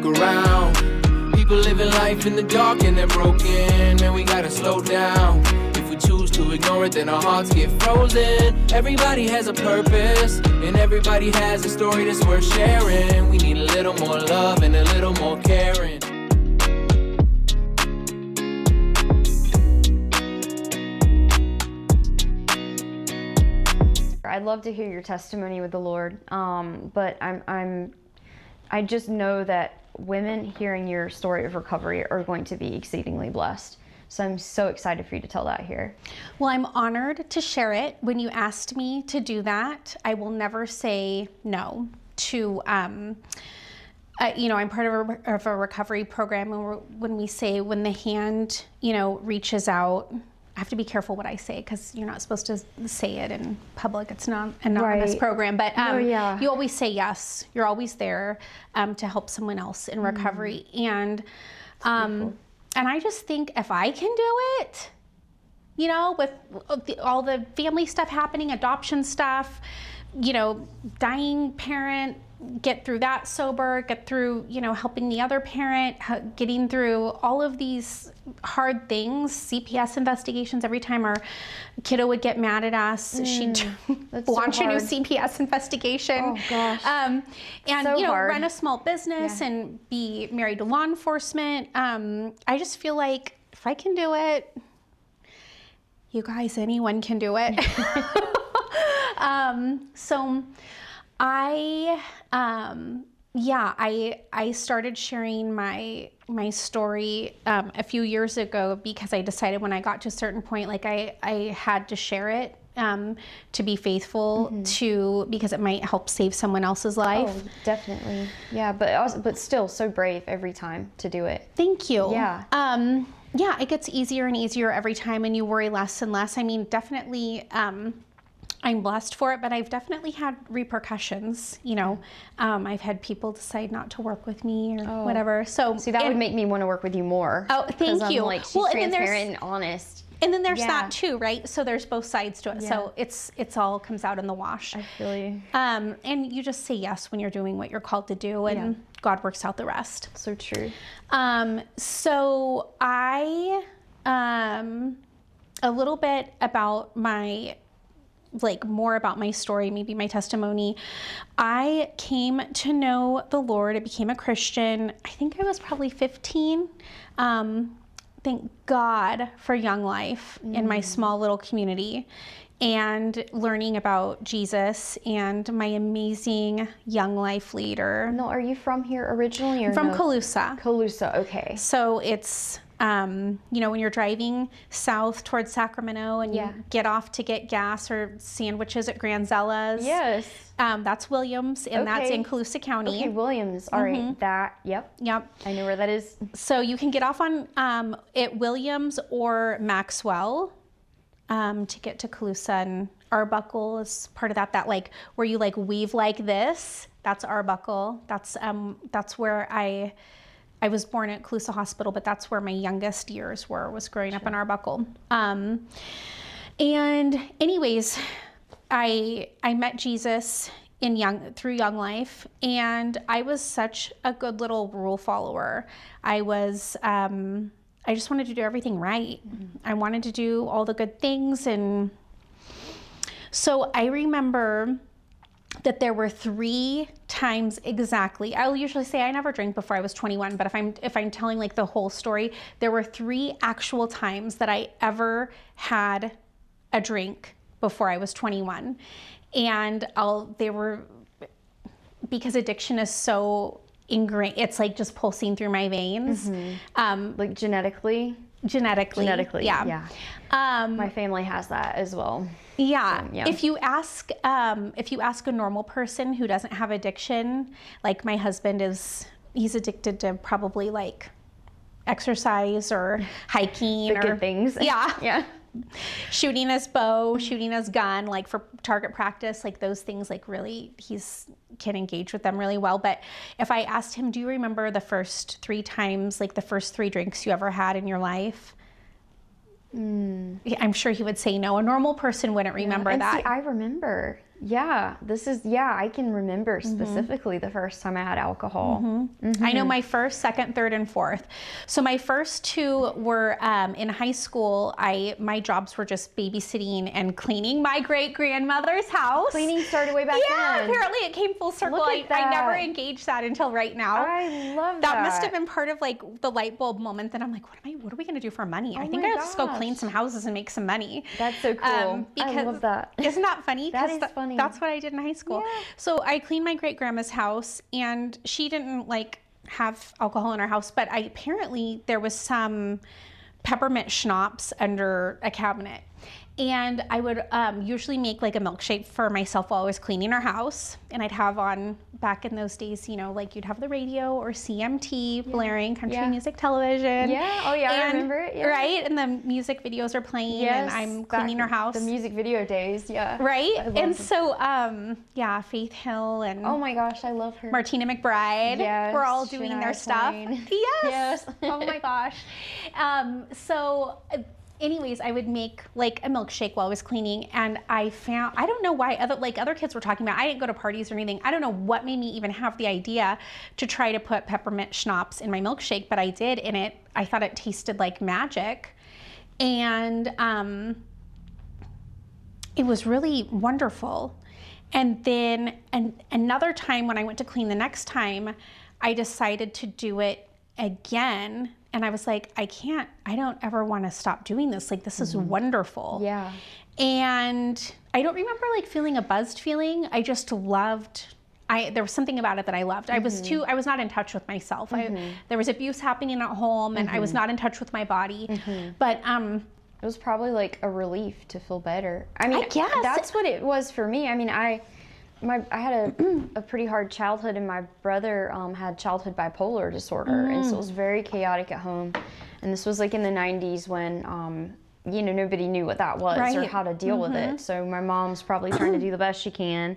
look around. People living life in the dark and they're broken. Man, we gotta slow down. If we choose to ignore it, then our hearts get frozen. Everybody has a purpose, and everybody has a story that's worth sharing. We need a little more love and a little more caring. I'd love to hear your testimony with the Lord, but I just know that women hearing your story of recovery are going to be exceedingly blessed. So I'm so excited for you to tell that here. Well, I'm honored to share it. When you asked me to do that, I will never say no to, I'm part of a recovery program, and when we say when the hand, reaches out, I have to be careful what I say because you're not supposed to say it in public. It's not an anonymous program, but you always say yes. You're always there to help someone else in recovery. And I just think if I can do it, with all the family stuff happening, adoption stuff, dying parent, get through that sober, get through, helping the other parent, getting through all of these hard things, CPS investigations. Every time our kiddo would get mad at us, she'd launch a new CPS investigation. Oh gosh. And so hard. Run a small business and be married to law enforcement. I just feel like if I can do it, you guys, anyone can do it. So I started sharing my story a few years ago because I decided when I got to a certain point, like I had to share it to be faithful to, because it might help save someone else's life. Oh, definitely. Yeah, but still so brave every time to do it. Thank you. Yeah. Yeah, it gets easier and easier every time, and you worry less and less. I mean, definitely, I'm blessed for it, but I've definitely had repercussions. I've had people decide not to work with me or whatever. So see, that would make me want to work with you more. Oh, thank you. I'm like, she's transparent and honest. And then there's that too, right? So there's both sides to it. Yeah. So it's all comes out in the wash. I feel you. And you just say yes when you're doing what you're called to do, and God works out the rest. So true. So I, a little bit about more about my story, maybe my testimony. I came to know the Lord. I became a Christian. I think I was probably 15. Thank God for Young Life in my small little community, and learning about Jesus and my amazing Young Life leader. No, are you from here originally? Or From Colusa. Colusa, okay. So it's, when you're driving south towards Sacramento and you get off to get gas or sandwiches at Granzella's. Yes. That's Williams, and that's in Colusa County. Okay, Williams. All right. Yep. I know where that is. So you can get off on at Williams or Maxwell to get to Colusa, and Arbuckle is part of that. That where you weave like this. That's Arbuckle. That's where I was born at Colusa Hospital, but that's where my youngest years was growing up in Arbuckle. And anyways, I met Jesus through Young Life, and I was such a good little rule follower. I just wanted to do everything right. I wanted to do all the good things, and so I remember that there were 3 times exactly. I'll usually say I never drank before I was 21, but if I'm telling the whole story, there were 3 actual times that I ever had a drink before I was 21. And they were, because addiction is so ingrained, it's just pulsing through my veins. Genetically? Genetically, yeah. My family has that as well. Yeah. So, yeah. If you ask a normal person who doesn't have addiction, like my husband he's addicted to probably exercise or hiking The good things. Yeah. Shooting his bow, shooting his gun, for target practice, those things, really, can engage with them really well. But if I asked him, do you remember the first 3 times, the first 3 drinks you ever had in your life? I'm sure he would say no. A normal person wouldn't remember that. See, I remember. Yeah, I can remember specifically the first time I had alcohol. I know my first, second, third, and fourth. So my first two were in high school. My jobs were just babysitting and cleaning my great-grandmother's house. Cleaning started way back then. Yeah, apparently it came full circle. Look at that. I never engaged that until right now. I love that. That must have been part of like the light bulb moment that I'm like, what are we going to do for money? I think I'll just go clean some houses and make some money. That's so cool. I love that. Isn't that funny? That is funny. That's what I did in high school. Yeah. So I cleaned my great-grandma's house, and she didn't like have alcohol in her house, but apparently there was some peppermint schnapps under a cabinet. And I would usually make like a milkshake for myself while I was cleaning our house. And I'd have on, back in those days, you know, like you'd have the radio or CMT blaring, country music television. Yeah, oh yeah, I remember it. Yeah. Right, and the music videos are playing and I'm cleaning our house. The music video days, yeah. Right, and so, yeah, Faith Hill and... Oh my gosh, I love her. Martina McBride. Yes. We're all doing their stuff. Yes. Oh my gosh. So... anyways, I would make like a milkshake while I was cleaning, and I don't know why other kids were talking about, I didn't go to parties or anything. I don't know what made me even have the idea to try to put peppermint schnapps in my milkshake, but I did, and I thought it tasted like magic. And it was really wonderful. And then another time when I went to clean the next time, I decided to do it again. And I was like, I don't ever want to stop doing this. Like, this is wonderful. Yeah. And I don't remember like feeling a buzzed feeling. I just loved, there was something about it that I loved. I was not in touch with myself. There was abuse happening at home, and I was not in touch with my body. But, it was probably like a relief to feel better. I mean, I guess that's what it was for me. I mean, I had a pretty hard childhood, and my brother had childhood bipolar disorder, and so it was very chaotic at home. And this was like in the 90s when, you know, nobody knew what that was or how to deal with it. So my mom's probably trying to do the best she can,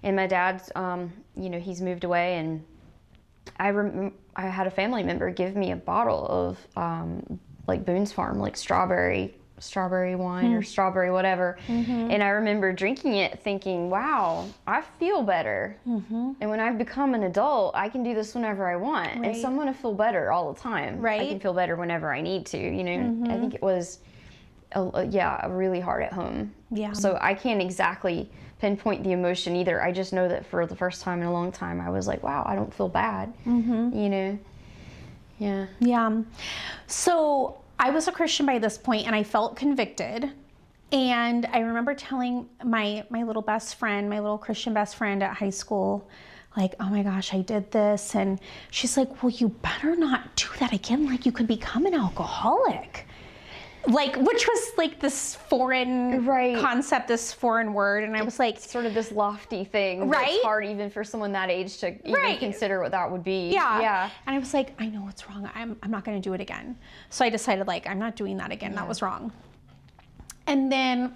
and my dad's, you know, he's moved away, and I had a family member give me a bottle of like Boone's Farm, like strawberry wine or strawberry whatever. And I remember drinking it thinking, wow, I feel better. And when I've become an adult, I can do this whenever I want. And so I'm going to feel better all the time. I can feel better whenever I need to, you know. I think it was, really hard at home. Yeah. So I can't exactly pinpoint the emotion either. I just know that for the first time in a long time, I was like, wow, I don't feel bad, you know. Yeah. Yeah. So I was a Christian by this point, and I felt convicted. And I remember telling my little best friend, my little Christian best friend at high school, like, oh my gosh, I did this. And she's like, well, you better not do that again. Like, you could become an alcoholic. Like, which was like this foreign concept, this foreign word. And I was like, sort of this lofty thing. It's hard even for someone that age to even consider what that would be. Yeah. And I was like, I know what's wrong. I'm not going to do it again. So I decided, like, I'm not doing that again. That was wrong. And then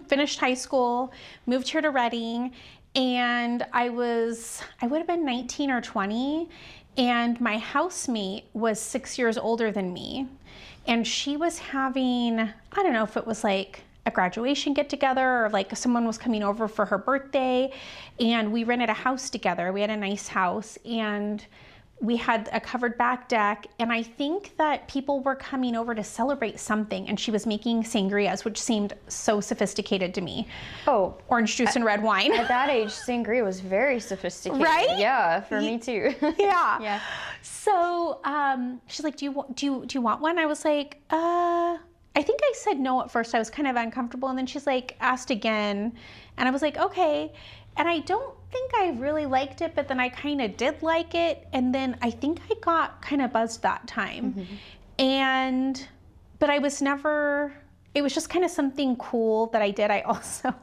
finished high school, moved here to Reading, and I would have been 19 or 20, and my housemate was 6 years older than me. And she was having, I don't know if it was like a graduation get together or like someone was coming over for her birthday, and we rented a house together. We had a nice house, and we had a covered back deck, and I think that people were coming over to celebrate something, and she was making sangrias, which seemed so sophisticated to me. Oh. Orange juice and red wine. At that age, sangria was very sophisticated. Right? Yeah, for me too. Yeah. Yeah. So she's like, do you want one? I was like, I think I said no at first. I was kind of uncomfortable, and then she's like, asked again, and I was like, okay. And I don't think I really liked it, but then I kind of did like it. And then I think I got kind of buzzed that time. But I was never, it was just kind of something cool that I did. I also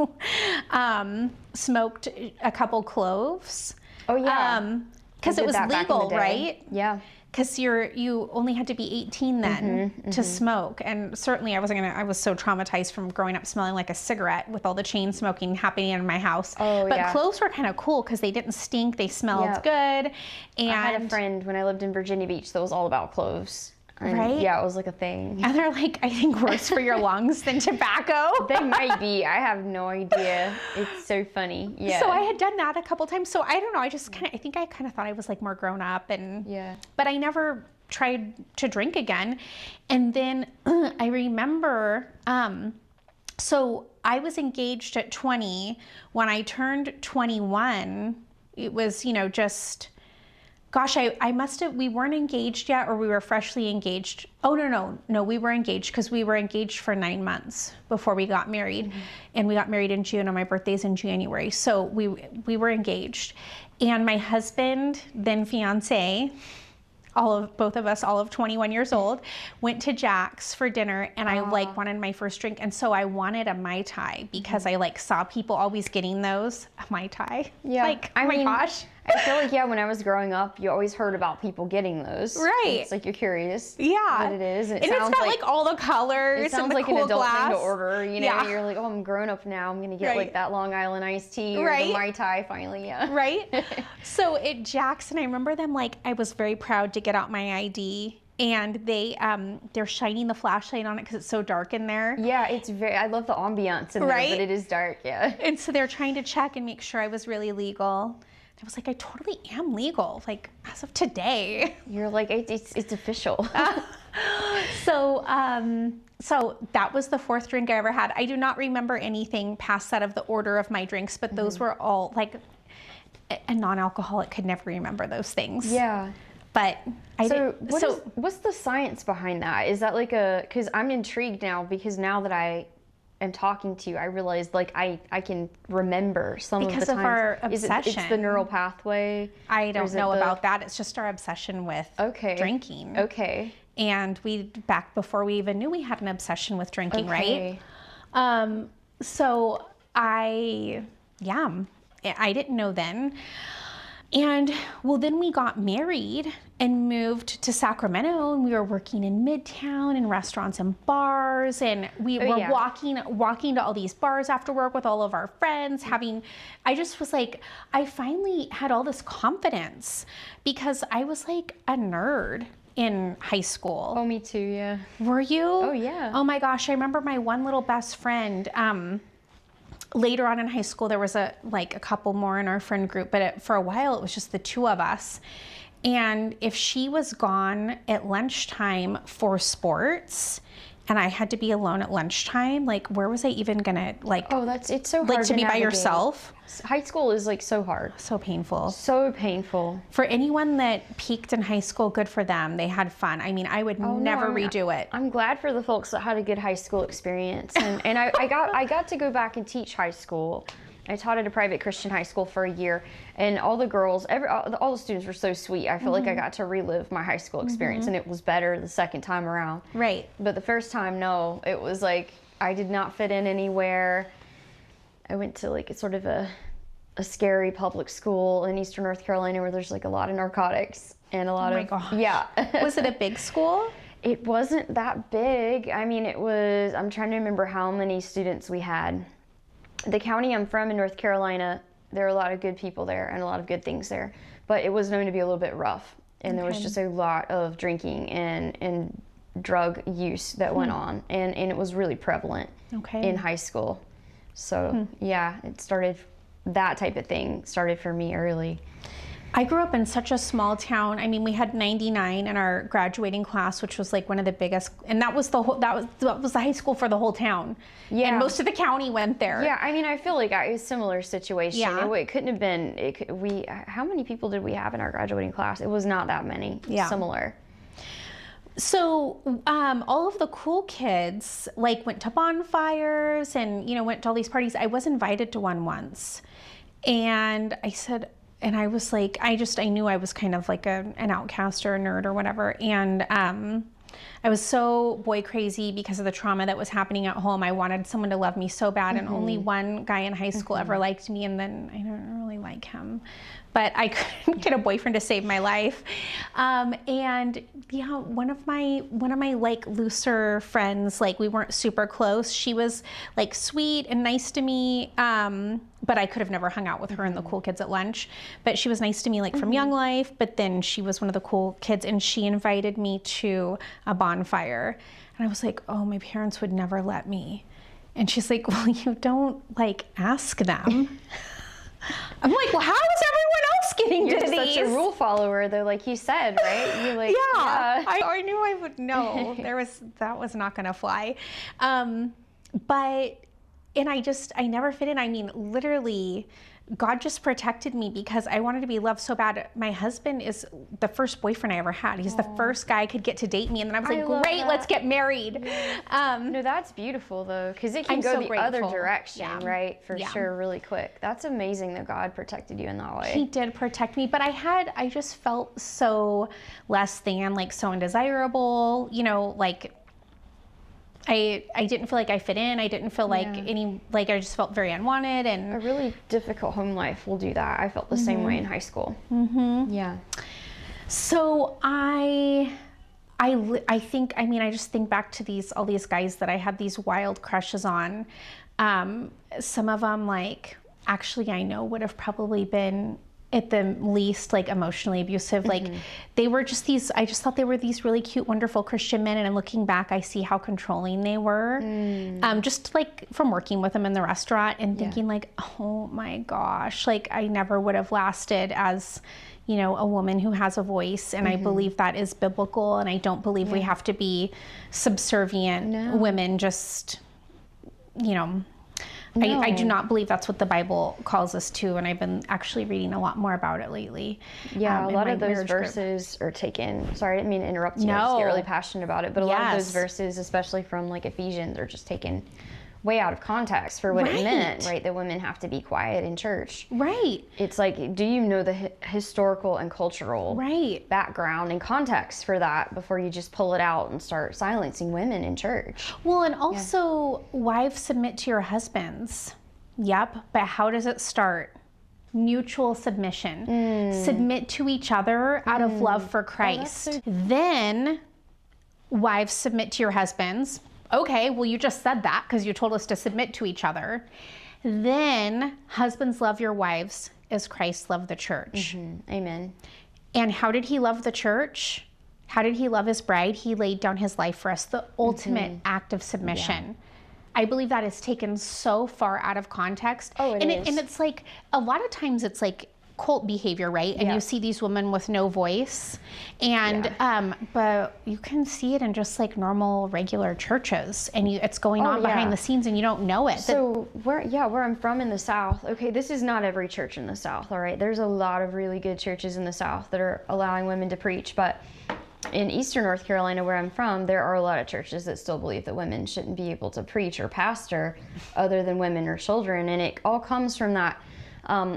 smoked a couple cloves. Oh yeah. Because it was legal, right? Yeah. Because you only had to be 18 then to smoke. And certainly I was so traumatized from growing up smelling like a cigarette with all the chain smoking happening in my house. Oh, but cloves were kind of cool because they didn't stink, they smelled good. And I had a friend when I lived in Virginia Beach that was all about cloves. And right? Yeah, it was like a thing. And they're like, I think worse for your lungs than tobacco. They might be. I have no idea. It's so funny. Yeah. So I had done that a couple times. So I don't know. I think I kind of thought I was like more grown up but I never tried to drink again. And then I remember, so I was engaged at 20. When I turned 21, it was, gosh, we weren't engaged yet, or we were freshly engaged. Oh, no, we were engaged, because we were engaged for 9 months before we got married. Mm-hmm. And we got married in June, and my birthday's in January. So we were engaged. And my husband, then fiance, both of us, all of 21 years old, went to Jack's for dinner, and I wanted my first drink. And so I wanted a Mai Tai, because I saw people always getting those, a Mai Tai. Yeah. Oh my gosh. I feel like, when I was growing up, you always heard about people getting those. Right. It's like you're curious what it is. And it's got like all the colors. It sounds and the like cool an adult glass. thing to order, You're like, oh, I'm grown up now. I'm going to get like that Long Island iced tea or the Mai Tai finally, Right? So at Jackson, I remember them I was very proud to get out my ID. And they're shining the flashlight on it because it's so dark in there. Yeah, I love the ambiance in there, but it is dark, yeah. And so they're trying to check and make sure I was really legal. I was like, I totally am legal, as of today. You're like, it's official. So that was the fourth drink I ever had. I do not remember anything past that of the order of my drinks, but those were all a non-alcoholic could never remember those things. Yeah. But what's the science behind that? Is that because I'm intrigued now, because now that I am talking to you, I realize I can remember some of the times. Because of our obsession. It's the neural pathway? I don't know about that. It's just our obsession with drinking. Okay. And back before we even knew we had an obsession with drinking, right? So I didn't know then. And then we got married and moved to Sacramento, and we were working in Midtown in restaurants and bars, and we were walking to all these bars after work with all of our friends, I just was I finally had all this confidence, because I was a nerd in high school. Oh, me too, yeah. Were you? Oh, yeah. Oh my gosh, I remember my one little best friend, later on in high school, there was a couple more in our friend group, but for a while it was just the two of us. And if she was gone at lunchtime for sports, and I had to be alone at lunchtime, where was I even gonna it's so hard to be by yourself. High school is so hard. So painful. So painful. For anyone that peaked in high school, good for them. They had fun. I mean, I would never redo it. I'm glad for the folks that had a good high school experience. And I got to go back and teach high school. I taught at a private Christian high school for a year, and all the girls, all the students were so sweet. I feel like I got to relive my high school experience, and it was better the second time around. Right. But the first time, no. It was I did not fit in anywhere. I went to sort of a scary public school in Eastern North Carolina where there's a lot of narcotics and a lot of... Oh my gosh. Yeah. Was it a big school? It wasn't that big. I mean, I'm trying to remember how many students we had. The county I'm from in North Carolina, there are a lot of good people there and a lot of good things there, but it was known to be a little bit rough, and there was just a lot of drinking and drug use that went on, and it was really prevalent in high school. So that type of thing started for me early. I grew up in such a small town. I mean, we had 99 in our graduating class, which was one of the biggest, and that was the high school for the whole town. Yeah. And most of the county went there. Yeah, I mean, I feel like it was a similar situation. Yeah. It couldn't have been, how many people did we have in our graduating class? It was not that many. Yeah. Similar. So all of the cool kids went to bonfires and, went to all these parties. I was invited to one once, and I said, and I was I knew I was kind of an outcast or a nerd or whatever. And I was so boy crazy because of the trauma that was happening at home. I wanted someone to love me so bad. And only one guy in high school ever liked me. And then I didn't really like him. but I couldn't get a boyfriend to save my life. And yeah, one of my like looser friends, like we weren't super close. She was like sweet and nice to me. But I could have never hung out with her and the cool kids at lunch. But she was nice to me like from Young Life, but then she was one of the cool kids and she invited me to a bonfire. And I was like, oh, my parents would never let me. And she's like, well, you don't like ask them. I'm like, well, how is everyone else getting You're to just these? such a rule follower, though, like you said, right? You're like, Yeah. I knew I would know. That was not going to fly. And I never fit in. I mean, literally, God just protected me because I wanted to be loved so bad. My husband is the first boyfriend I ever had. He's the first guy I could get to date me. And then I was like, great, let's get married. Yeah. No, that's beautiful, though, because it can I'm go so the grateful. other direction, right? For Yeah. sure, really quick. That's amazing that God protected you in that way. He did protect me, but I just felt so less than, like so undesirable, you know, like I didn't feel like I fit in. I didn't feel like I just felt very unwanted. And a really difficult home life will do that. I felt the same way in high school. Yeah. So I think, I mean, I just think back to all these guys that I had these wild crushes on. Some of them, like, actually I know would have probably been at the least like emotionally abusive. Like they were just I just thought they were these really cute, wonderful Christian men. And looking back, I see how controlling they were. Just like from working with them in the restaurant and thinking like, oh my gosh, like I never would have lasted as, you know, a woman who has a voice. And I believe that is biblical. And I don't believe we have to be subservient women, just, you know, No. I do not believe that's what the Bible calls us to, and I've been actually reading a lot more about it lately. Yeah, a lot of those verses are taken. Sorry, I didn't mean to interrupt you. I just get really passionate about it. But a lot of those verses, especially from like Ephesians, are just taken way out of context for what it meant, right? That women have to be quiet in church. Right. It's like, do you know the historical and cultural background and context for that before you just pull it out and start silencing women in church? Well, and also, wives, submit to your husbands. Yep, but how does it start? Mutual submission. Submit to each other out of love for Christ. Then, wives, submit to your husbands. Okay, well, you just said that because you told us to submit to each other. Then, husbands, love your wives as Christ loved the church. Amen. And how did he love the church? How did he love his bride? He laid down his life for us, the ultimate act of submission. I believe that is taken so far out of context. Oh, it is. And it's like, a lot of times it's like cult behavior, right? And you see these women with no voice. And, but you can see it in just like normal, regular churches. And it's going on behind the scenes and you don't know it. So where I'm from in the South, okay, this is not every church in the South, all right? There's a lot of really good churches in the South that are allowing women to preach. But in Eastern North Carolina, where I'm from, there are a lot of churches that still believe that women shouldn't be able to preach or pastor other than women or children. And it all comes from that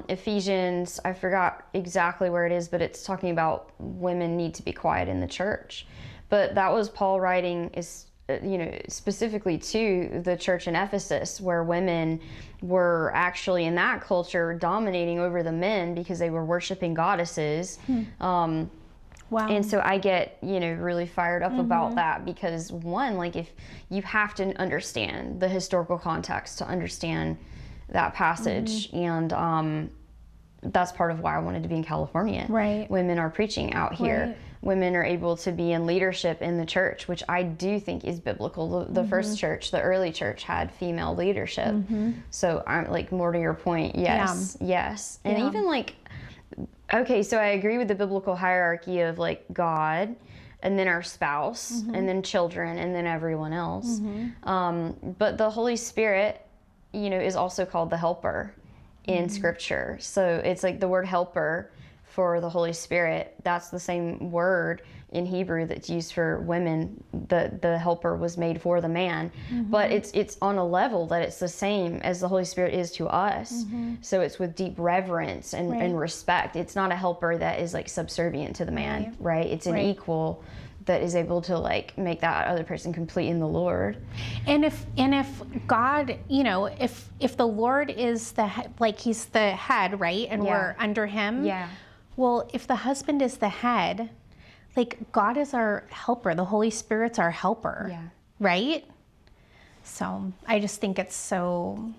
Ephesians, I forgot exactly where it is, but it's talking about women need to be quiet in the church. But that was Paul writing specifically to the church in Ephesus, where women were actually in that culture dominating over the men because they were worshiping goddesses. Wow. And so I get, really fired up about that because one, like if you have to understand the historical context to understand that passage. And that's part of why I wanted to be in California. Right. Women are preaching out here. Right. Women are able to be in leadership in the church, which I do think is biblical. The first church, the early church, had female leadership. So I'm like, more to your point, yes. And even like, okay, so I agree with the biblical hierarchy of like God, and then our spouse, and then children, and then everyone else. But the Holy Spirit, is also called the helper in Scripture. So it's like the word helper for the Holy Spirit. That's the same word in Hebrew that's used for women. The helper was made for the man, but it's on a level that it's the same as the Holy Spirit is to us. So it's with deep reverence and respect. It's not a helper that is like subservient to the man, right? It's an equal that is able to like make that other person complete in the Lord. And if God, if the Lord is the like he's the head, right? And we're under him. Yeah. Well, if the husband is the head, like God is our helper, the Holy Spirit's our helper. Yeah. Right? So I just think it's so,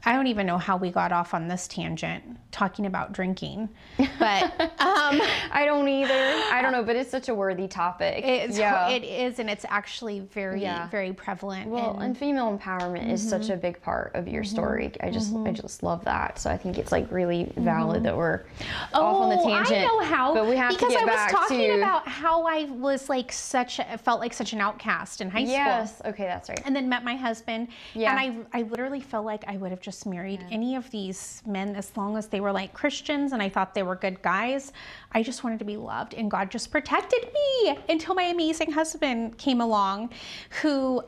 I don't even know how we got off on this tangent talking about drinking, but I don't either. I don't know, but it's such a worthy topic. It is, and it's actually very, very prevalent. Well, and female empowerment is such a big part of your story. I just love that. So I think it's like really valid that we're off on the tangent. I know how, but we have because to get I was back talking to about how I was like felt like such an outcast in high school. Yes, okay, that's right. And then met my husband, and I literally felt like I would have just married any of these men as long as they were like Christians and I thought they were good guys. I just wanted to be loved, and God just protected me until my amazing husband came along, who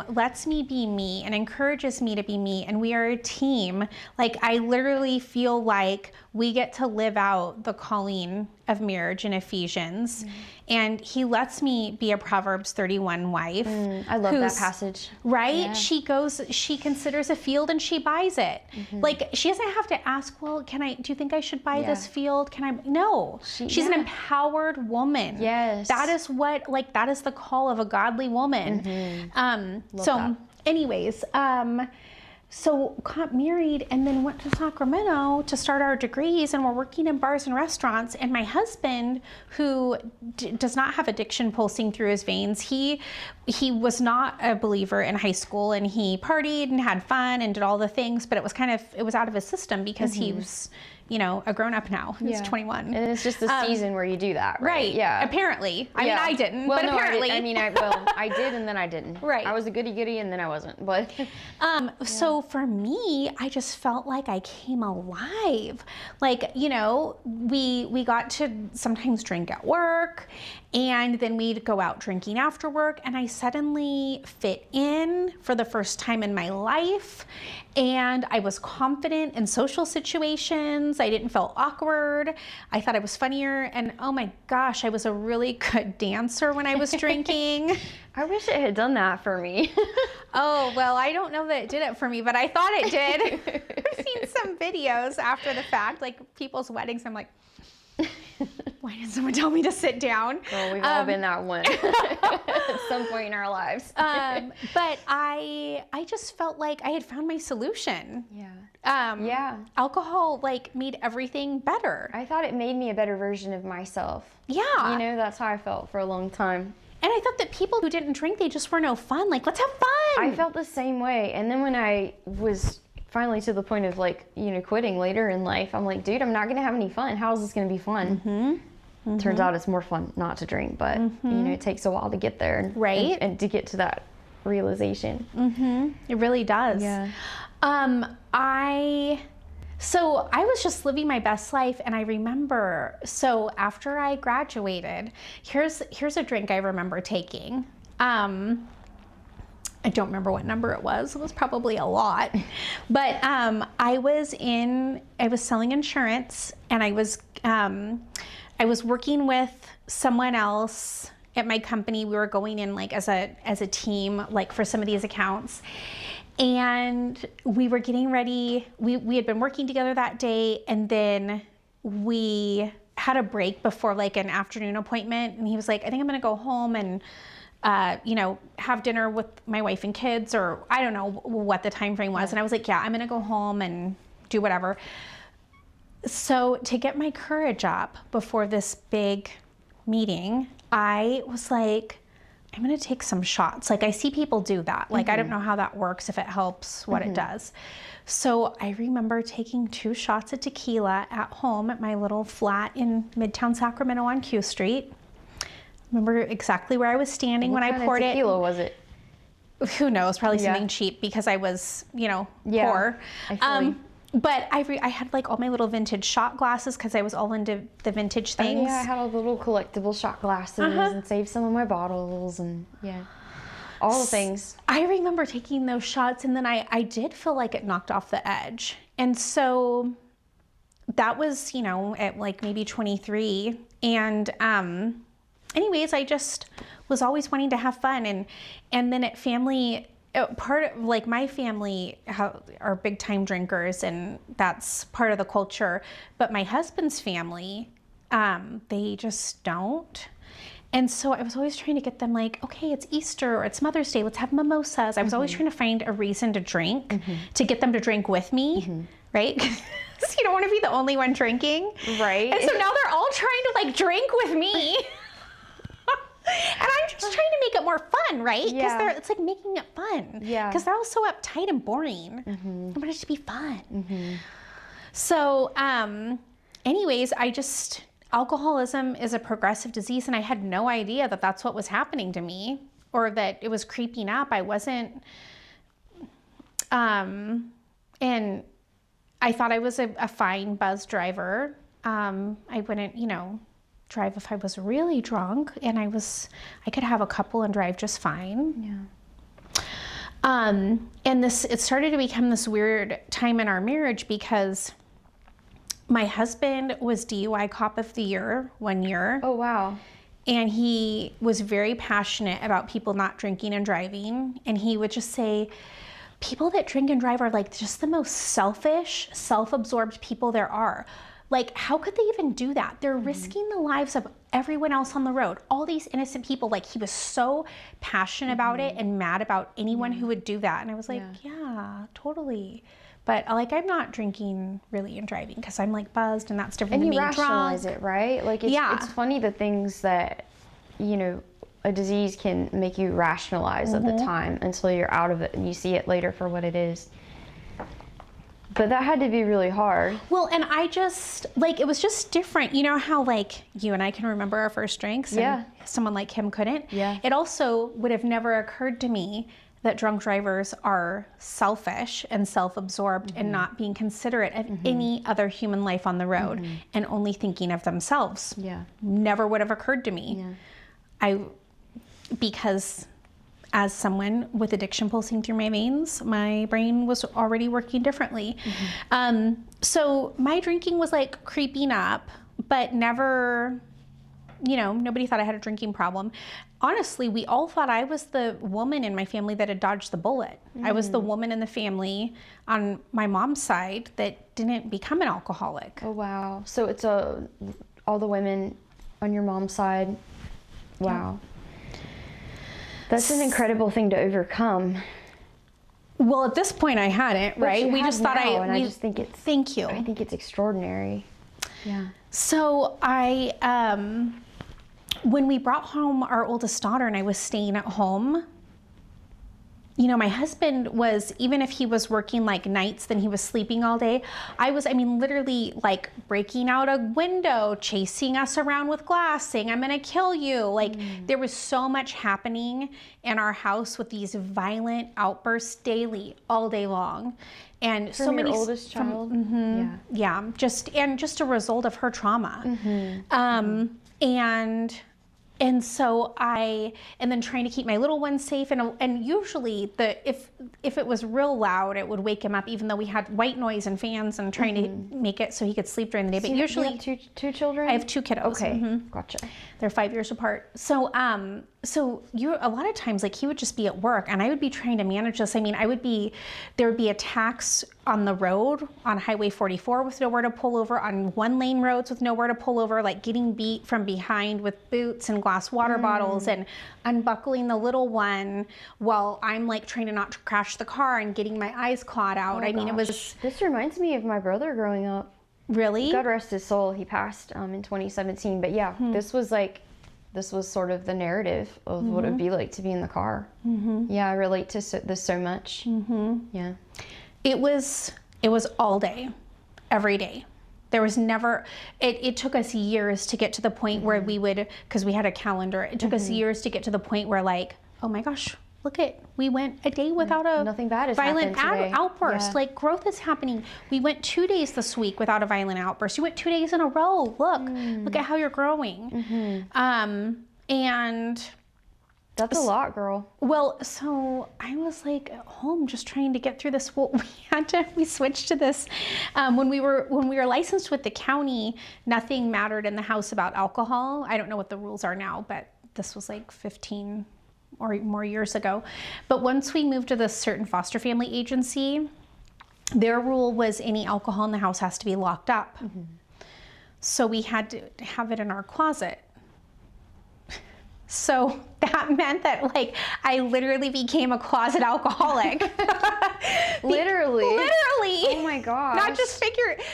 lets me be me and encourages me to be me, and we are a team. Like I literally feel like we get to live out the calling of marriage in Ephesians. And he lets me be a Proverbs 31 wife. I love that passage. Right? Yeah. She considers a field and she buys it. Like she doesn't have to ask, well, do you think I should buy this field? No. She's an empowered woman. Yes. That is that is the call of a godly woman. Anyways, so got married and then went to Sacramento to start our degrees, and we're working in bars and restaurants. And my husband, who does not have addiction pulsing through his veins, he was not a believer in high school, and he partied and had fun and did all the things, but it was out of his system because he was, a grown up now. He's 21. And it's just the season where you do that, right? Yeah. Apparently. I mean, I didn't, but apparently. I did and then I didn't. Right. I was a goody and then I wasn't, but. So for me, I just felt like I came alive. Like, we got to sometimes drink at work, and then we'd go out drinking after work, and I suddenly fit in for the first time in my life. And I was confident in social situations. I didn't feel awkward. I thought I was funnier. And oh my gosh, I was a really good dancer when I was drinking. I wish it had done that for me. Oh, well, I don't know that it did it for me, but I thought it did. I've seen some videos after the fact, like people's weddings. I'm like, why didn't someone tell me to sit down? Well, we've all been that one at some point in our lives. But I just felt like I had found my solution. Alcohol made everything better. I thought it made me a better version of myself. Yeah. That's how I felt for a long time. And I thought that people who didn't drink, they just were no fun. Like, let's have fun. I felt the same way. And then when I was finally to the point of quitting later in life, I'm like, dude, I'm not gonna have any fun. How is this gonna be fun? Turns out it's more fun not to drink, but it takes a while to get there, right? And to get to that realization. It really does. Yeah. So I was just living my best life, and I remember, so after I graduated, here's a drink I remember taking. I don't remember what number it was. It was probably a lot. But I was selling insurance, and I was working with someone else at my company. We were going in as a team, for some of these accounts. And we were getting ready. We had been working together that day, and then we had a break before an afternoon appointment. And he was like, I think I'm gonna go home and have dinner with my wife and kids, or I don't know what the time frame was. And I was like, yeah, I'm gonna go home and do whatever. So to get my courage up before this big meeting, I was like, I'm gonna take some shots. I see people do that. I don't know how that works, if it helps, what it does. So I remember taking 2 shots of tequila at home at my little flat in Midtown Sacramento on Q Street. Remember exactly where I was standing when I poured it. What tequila was it? Who knows? Probably something cheap because I was, poor. But I had like all my little vintage shot glasses because I was all into the vintage things. Oh, yeah, I had all the little collectible shot glasses and saved some of my bottles and all the things. I remember taking those shots, and then I did feel like it knocked off the edge. And so that was, you know, at like maybe 23. And anyways, I just was always wanting to have fun. And then at family, part of like my family are big time drinkers, and that's part of the culture. But my husband's family, they just don't. And so I was always trying to get them like, okay, it's Easter or it's Mother's Day, let's have mimosas. I was always trying to find a reason to drink, to get them to drink with me, right? So you don't want to be the only one drinking. Right. And so now they're all trying to like drink with me. And I'm just trying to make it more fun, right? Because it's like making it fun. Yeah. Because they're all so uptight and boring. I want it to be fun. So anyways, alcoholism is a progressive disease, and I had no idea that that's what was happening to me, or that it was creeping up. I wasn't, and I thought I was a fine buzz driver. I wouldn't, you know, drive if I was really drunk, and I could have a couple and drive just fine. Yeah. And it started to become this weird time in our marriage because my husband was DUI Cop of the Year 1 year. Oh, wow. And he was very passionate about people not drinking and driving. And he would just say, people that drink and drive are like just the most selfish, self-absorbed people there are. Like, how could they even do that? They're risking the lives of everyone else on the road. All these innocent people. Like, he was so passionate about it and mad about anyone who would do that. And I was like, yeah, totally. But like, I'm not drinking really and driving because I'm like buzzed, and that's different than being drunk. And you rationalize it, right? Like, it's funny the things that, you know, a disease can make you rationalize at the time until you're out of it and you see it later for what it is. But that had to be really hard. Well, and I just, like, it was just different. You know how, like, you and I can remember our first drinks and someone like him couldn't? Yeah. It also would have never occurred to me that drunk drivers are selfish and self-absorbed and not being considerate of any other human life on the road and only thinking of themselves. Yeah. Never would have occurred to me. Yeah. Because as someone with addiction pulsing through my veins, my brain was already working differently. So my drinking was like creeping up, but never, you know, nobody thought I had a drinking problem. Honestly, we all thought I was the woman in my family that had dodged the bullet. I was the woman in the family on my mom's side that didn't become an alcoholic. Oh, wow. So it's all the women on your mom's side. Wow. That's an incredible thing to overcome. Well, at this point I hadn't, right? We just thought I just think it's... Thank you. I think it's extraordinary. Yeah. So when we brought home our oldest daughter and I was staying at home, you know, my husband was, even if he was working like nights, then he was sleeping all day. I mean, literally like breaking out a window, chasing us around with glass, saying, I'm gonna kill you. Like there was so much happening in our house with these violent outbursts daily, all day long. And From so your many oldest child? yeah, just a result of her trauma. And so and then trying to keep my little one safe, and usually if it was real loud, it would wake him up, even though we had white noise and fans and trying to make it so he could sleep during the day. But usually, you have two children? I have two kiddos. Okay, gotcha. They're 5 years apart. So a lot of times, like, he would just be at work and I would be trying to manage this. I mean, there would be attacks on the road, on Highway 44 with nowhere to pull over, on one lane roads with nowhere to pull over, like getting beat from behind with boots and glass water bottles and unbuckling the little one while I'm like trying to not crash the car and getting my eyes clawed out. I mean, it was... This reminds me of my brother growing up. Really? God rest his soul. He passed in 2017. But yeah, this was sort of the narrative of what it would be like to be in the car. Yeah, I relate to this so much. Yeah. It was all day, every day. There was never, it took us years to get to the point where we would, because we had a calendar, it took us years to get to the point where like, oh my gosh, we went a day without a Nothing bad has violent happened today. outburst. Yeah. Like, growth is happening. We went 2 days this week without a violent outburst. You went 2 days in a row. Look at how you're growing. And That's a lot, girl. well, so I was like at home just trying to get through this. Well, we switched to this when we were licensed with the county. Nothing mattered in the house about alcohol. I don't know what the rules are now, but this was like 15 or more years ago. But once we moved to this certain foster family agency, their rule was any alcohol in the house has to be locked up. So we had to have it in our closet. So that meant that, like, I literally became a closet alcoholic. Literally? Literally. Oh my gosh. Not just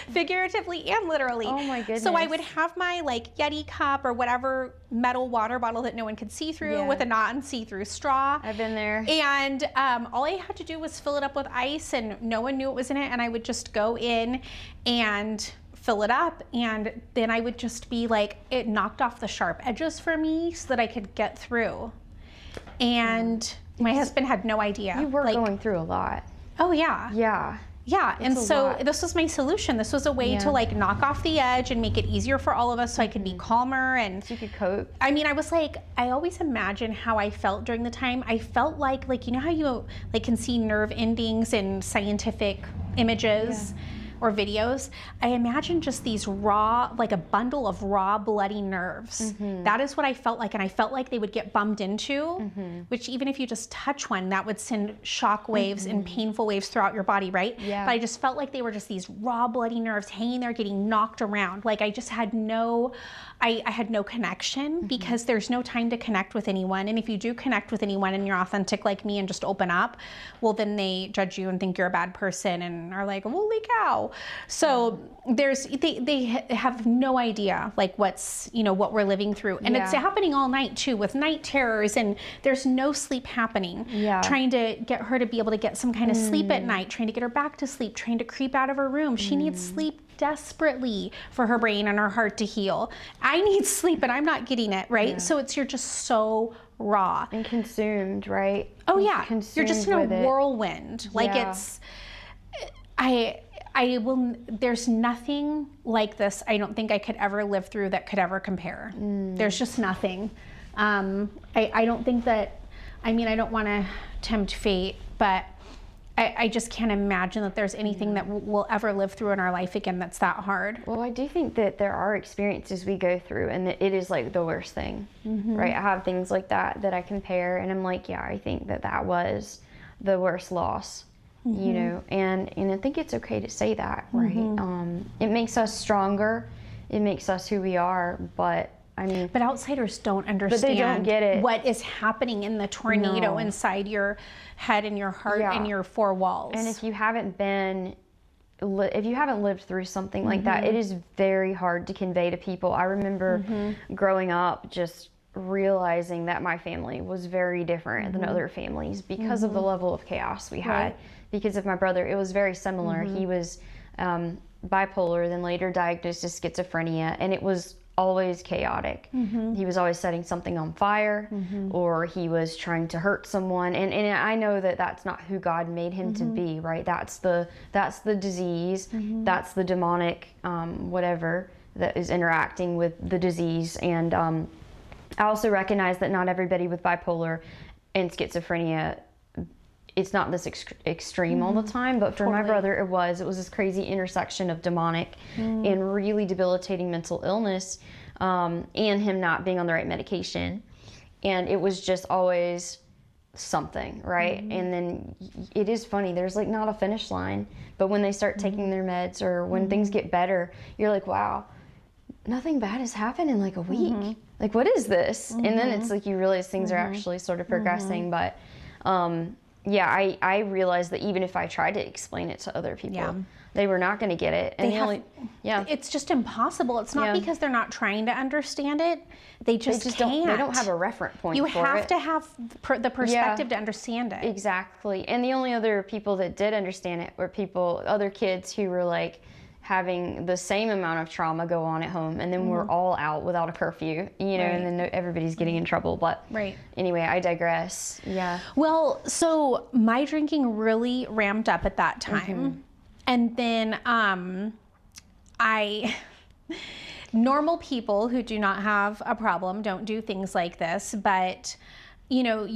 figuratively and literally. Oh my goodness. So I would have my, like, Yeti cup or whatever metal water bottle that no one could see through with a non-see-through straw. I've been there. And all I had to do was fill it up with ice, and no one knew it was in it, and I would just go in and fill it up, and then I would just be like, it knocked off the sharp edges for me so that I could get through. And my husband had no idea. You were like, going through a lot. oh yeah. Yeah. Yeah, and a so lot. this was my solution. This was a way to, like, knock off the edge and make it easier for all of us so I could be calmer. And So you could cope. I mean, I was like, I always imagine how I felt during the time. I felt like, you know how you, like, can see nerve endings in scientific images or videos? I imagine just these raw, like a bundle of raw bloody nerves. That is what I felt like, and I felt like they would get bumped into, which even if you just touch one, that would send shock waves and painful waves throughout your body, right? Yeah. But I just felt like they were just these raw bloody nerves hanging there getting knocked around. Like, I just had no, I had no connection, because there's no time to connect with anyone. And if you do connect with anyone and you're authentic like me and just open up, well, then they judge you and think you're a bad person and are like, holy cow. So they have no idea, like, what's, you know, what we're living through. And it's happening all night too, with night terrors, and there's no sleep happening. Trying to get her to be able to get some kind of sleep at night, trying to get her back to sleep, trying to creep out of her room. She needs sleep desperately for her brain and her heart to heal. I need sleep and I'm not getting it, right? So you're just so raw. And consumed, right? Oh yeah, Consumed you're just in a with it. whirlwind. Like, there's nothing like this I don't think I could ever live through that could ever compare. There's just nothing. I don't think that, I mean, I don't want to tempt fate, but I just can't imagine that there's anything that we'll ever live through in our life again that's that hard. Well, I do think that there are experiences we go through, and that it is like the worst thing, right? I have things like that I compare, and I'm like, yeah, I think that was the worst loss, you know, and I think it's okay to say that, right? It makes us stronger, it makes us who we are, but I mean, but outsiders don't understand. But they don't get it. What is happening in the tornado inside your head and your heart and your four walls. And if you haven't lived through something like that, it is very hard to convey to people. I remember growing up just realizing that my family was very different than other families because of the level of chaos we had. Because of my brother, it was very similar. He was bipolar, then later diagnosed as schizophrenia, and it was always chaotic. He was always setting something on fire, or he was trying to hurt someone, and I know that that's not who God made him to be, right? That's the disease, that's the demonic whatever that is interacting with the disease. And I also recognize that not everybody with bipolar and schizophrenia, it's not this extreme all the time, but for my brother, it was this crazy intersection of demonic and really debilitating mental illness, and him not being on the right medication. And it was just always something, right? And then it is funny, there's like not a finish line, but when they start taking their meds, or when things get better, you're like, wow, nothing bad has happened in like a week. Like, what is this? And then it's like you realize things are actually sort of progressing, but yeah, I realized that even if I tried to explain it to other people, they were not going to get it. And it's just impossible. It's not because they're not trying to understand it. They just can't. They don't have a reference point for it. You have to have the perspective to understand it. Exactly. And the only other people that did understand it were other kids who were like, having the same amount of trauma go on at home, and then we're all out without a curfew, you know, and then everybody's getting in trouble. But anyway, I digress. Yeah. Well, so my drinking really ramped up at that time. And then normal people who do not have a problem don't do things like this, but you know,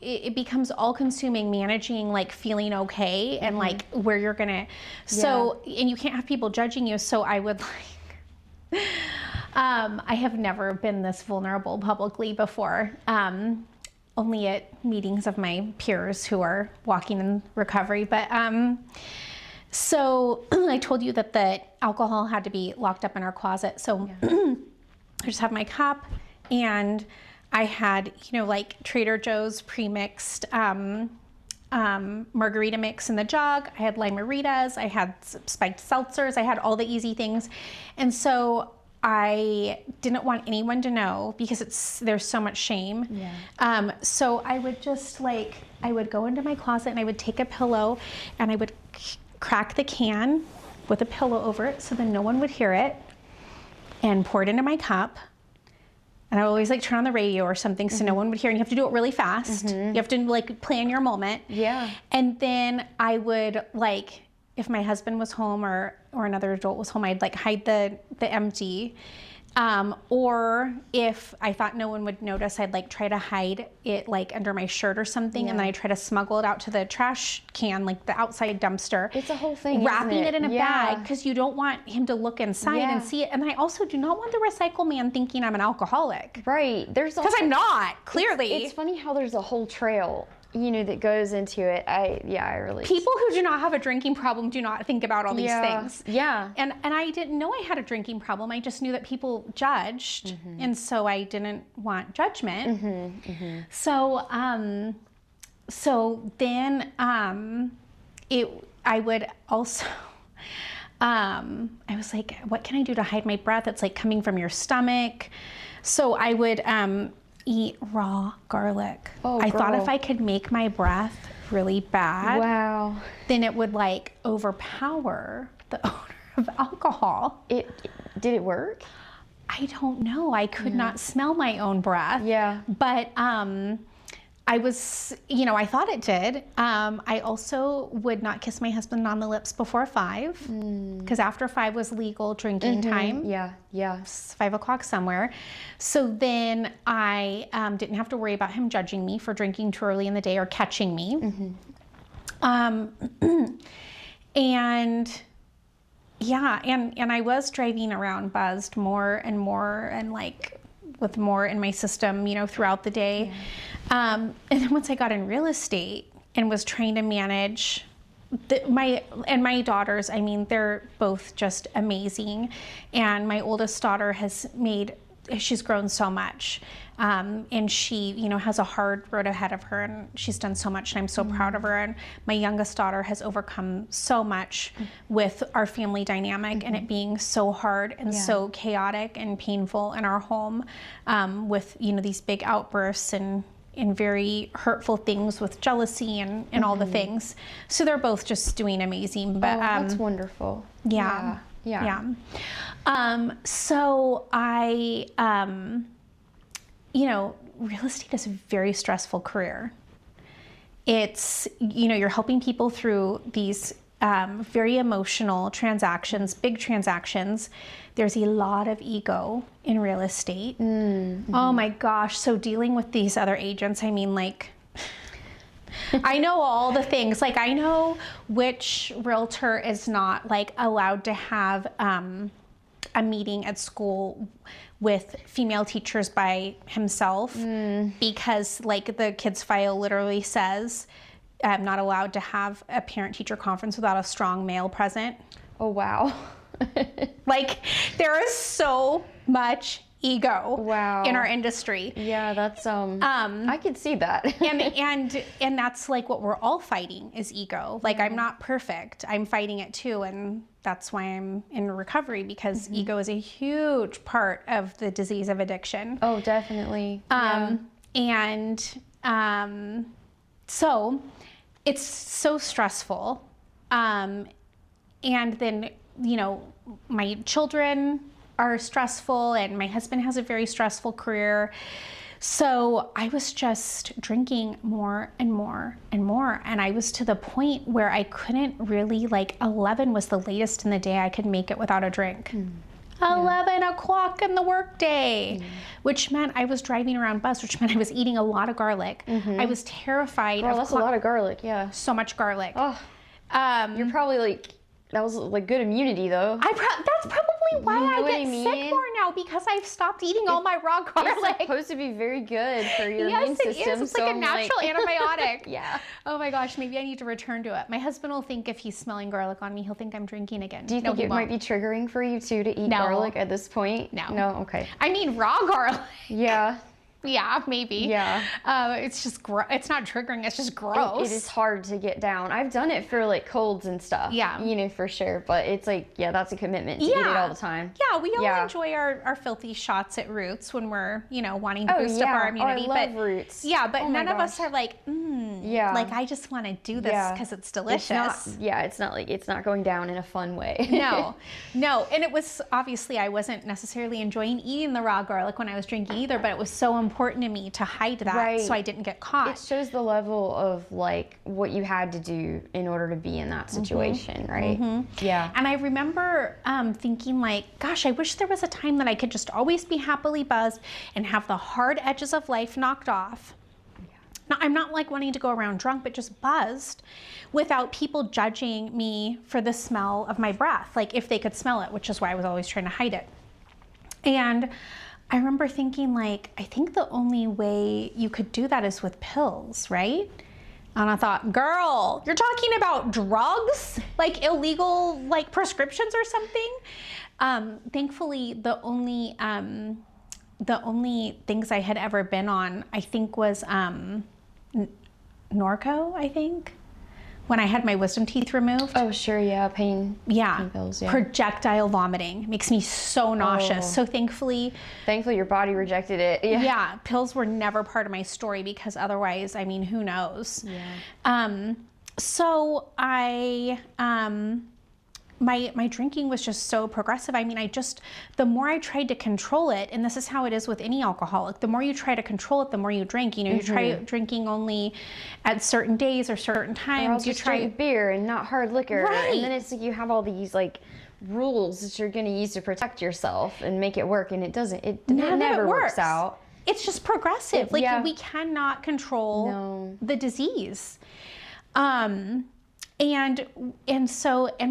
it becomes all consuming, managing like feeling okay and like where you're gonna, so, and you can't have people judging you. So I would like, I have never been this vulnerable publicly before, only at meetings of my peers who are walking in recovery. But so I told you that the alcohol had to be locked up in our closet. So I just have my cup, and I had, you know, like Trader Joe's pre-mixed margarita mix in the jug. I had Lime-A-Ritas. I had spiked seltzers. I had all the easy things. And so I didn't want anyone to know because there's so much shame. So I would just like, I would go into my closet and I would take a pillow and I would crack the can with a pillow over it so then no one would hear it, and pour it into my cup. And I would always like turn on the radio or something so no one would hear. And you have to do it really fast. You have to like plan your moment. And then I would like, if my husband was home or another adult was home, I'd like hide the empty. Or if I thought no one would notice, I'd like try to hide it like under my shirt or something. And then I try to smuggle it out to the trash can, like the outside dumpster. It's a whole thing, wrapping it in a bag because you don't want him to look inside and see it. And I also do not want the recycle man thinking I'm an alcoholic. Right. Because I'm not, clearly. It's funny how there's a whole trail, you know, that goes into it. I really. People who do not have a drinking problem do not think about all these things. And I didn't know I had a drinking problem. I just knew that people judged, and so I didn't want judgment. So so then I would also. I was like, what can I do to hide my breath? It's like coming from your stomach. So I would eat raw garlic. I thought if I could make my breath really bad, then it would like overpower the odor of alcohol. Did it work? I don't know. I could not smell my own breath. But I was, you know, I thought it did. I also would not kiss my husband on the lips before 5, because after 5 was legal drinking time. 5 o'clock somewhere. So then I didn't have to worry about him judging me for drinking too early in the day or catching me. And yeah, and I was driving around buzzed more and more, and like with more in my system, you know, throughout the day. And then once I got in real estate and was trying to manage my daughters, I mean, they're both just amazing. And my oldest daughter she's grown so much. And she, you know, has a hard road ahead of her, and she's done so much, and I'm so proud of her. And my youngest daughter has overcome so much with our family dynamic and it being so hard and so chaotic and painful in our home, with, you know, these big outbursts and very hurtful things with jealousy and all the things. So they're both just doing amazing. But that's wonderful. So I, you know, real estate is a very stressful career. It's, you know, you're helping people through these very emotional transactions, big transactions. There's a lot of ego in real estate. Oh my gosh. So dealing with these other agents, I mean, like, I know all the things. Like, I know which realtor is not like allowed to have a meeting at school with female teachers by himself, because like the kids file literally says I'm not allowed to have a parent-teacher conference without a strong male present. Oh, wow. Like, there is so much ego in our industry. Yeah, that's I could see that. and that's like what we're all fighting is ego. Like, I'm not perfect. I'm fighting it too, and that's why I'm in recovery, because ego is a huge part of the disease of addiction. Oh, definitely. So it's so stressful. And then my children are stressful and my husband has a very stressful career. So I was just drinking more and more and more. And I was to the point where I couldn't really, 11 was the latest in the day I could make it without a drink. 11 o'clock in the workday, which meant I was driving around buzzed, which meant I was eating a lot of garlic. I was terrified. Girl, that's a lot of garlic, yeah. So much garlic. Oh, you're probably that was good immunity though. That's probably why I get sick mean? more now, because I've stopped eating all my raw garlic. It's supposed to be very good for your immune system. Yes, it is. It's like a natural antibiotic. Yeah. Oh my gosh, maybe I need to return to it. My husband will think if he's smelling garlic on me, he'll think I'm drinking again. Do you think it might be triggering for you too to eat garlic at this point? No. No? Okay. I mean, raw garlic. Yeah. Yeah, maybe. Yeah. It's just it's not triggering. It's just gross. It is hard to get down. I've done it for colds and stuff. Yeah. For sure. But it's that's a commitment to eat it all the time. Yeah, we all enjoy our filthy shots at Roots when we're, wanting to boost up our immunity. I love Roots. Yeah, but none of us are I just want to do this because it's delicious. It's not going down in a fun way. No. And it was, obviously I wasn't necessarily enjoying eating the raw garlic when I was drinking either, but it was so important to me to hide that so I didn't get caught. It shows the level of what you had to do in order to be in that situation, right? Yeah. And I remember thinking gosh, I wish there was a time that I could just always be happily buzzed and have the hard edges of life knocked off. Now, I'm not wanting to go around drunk, but just buzzed without people judging me for the smell of my breath, if they could smell it, which is why I was always trying to hide it. And I remember thinking I think the only way you could do that is with pills, right? And I thought, girl, you're talking about drugs? Illegal, prescriptions or something? Thankfully, the only things I had ever been on, I think, was Norco, I think. When I had my wisdom teeth removed. Oh, sure, yeah, pain pills, yeah. Projectile vomiting makes me so nauseous. So thankfully your body rejected it. Yeah, pills were never part of my story, because otherwise, who knows? Yeah. So I my drinking was just so progressive. The more I tried to control it, and this is how it is with any alcoholic, the more you try to control it, the more you drink. You try drinking only at certain days or certain times. Or else you try beer and not hard liquor. Right. And then it's you have all these rules that you're going to use to protect yourself and make it work, and it doesn't. It never works out. It's just progressive. We cannot control the disease. And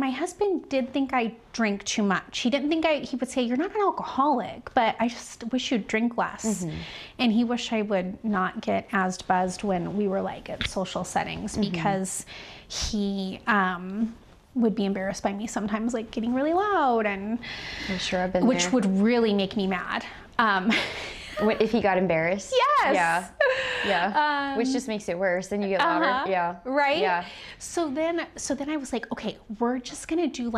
my husband did think I drank too much. He didn't think he would say, you're not an alcoholic, but I just wish you'd drink less. And he wished I would not get as buzzed when we were at social settings, because he would be embarrassed by me sometimes, getting really loud, and I'm sure I've been which there. would really make me mad. If he got embarrassed? Yes. Yeah. Which just makes it worse. Then you get louder. Yeah. Right? Yeah. So then I was okay, we're just going to do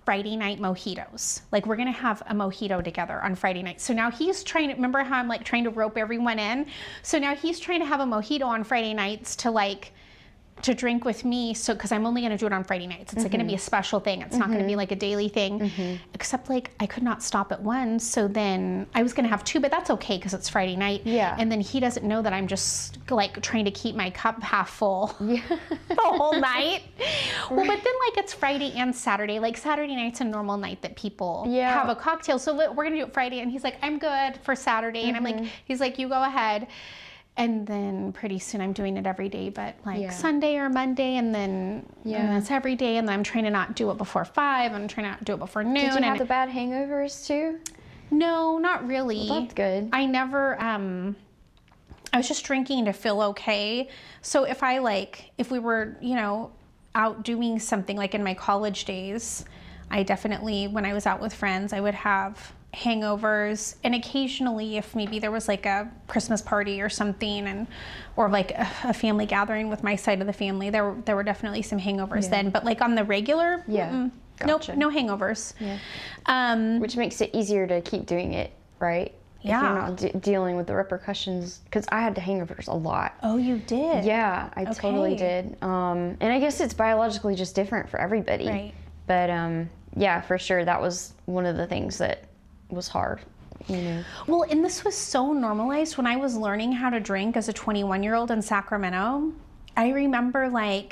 Friday night mojitos. We're going to have a mojito together on Friday night. So now he's trying to, remember how I'm trying to rope everyone in? So now he's trying to have a mojito on Friday nights to drink with me, because I'm only going to do it on Friday nights. It's going to be a special thing. It's not going to be a daily thing, except I could not stop at one. So then I was going to have two, but that's okay because it's Friday night. Yeah. And then he doesn't know that I'm just trying to keep my cup half full the whole night. Well, but then it's Friday and Saturday. Saturday night's a normal night that people have a cocktail. So we're going to do it Friday. And he's I'm good for Saturday. And I'm he's you go ahead. And then pretty soon I'm doing it every day, but Sunday or Monday, and then it's every day. And then I'm trying to not do it before 5. I'm trying to not do it before noon. Did you have the bad hangovers too? No, not really. Well, that's good. I never, I was just drinking to feel okay. So if we were, out doing something in my college days, I definitely, when I was out with friends, I would have hangovers, and occasionally if maybe there was a Christmas party or something, or a family gathering with my side of the family, there were definitely some hangovers then, but on the regular, Gotcha. no hangovers. Which makes it easier to keep doing it, right? Yeah. If you're not dealing with the repercussions, because I had hangovers a lot. Oh, you did? Yeah, I totally did. And I guess it's biologically just different for everybody. Right. But yeah, for sure, that was one of the things that was hard, you know. Well, and this was so normalized when I was learning how to drink as a 21-year-old in Sacramento. I remember my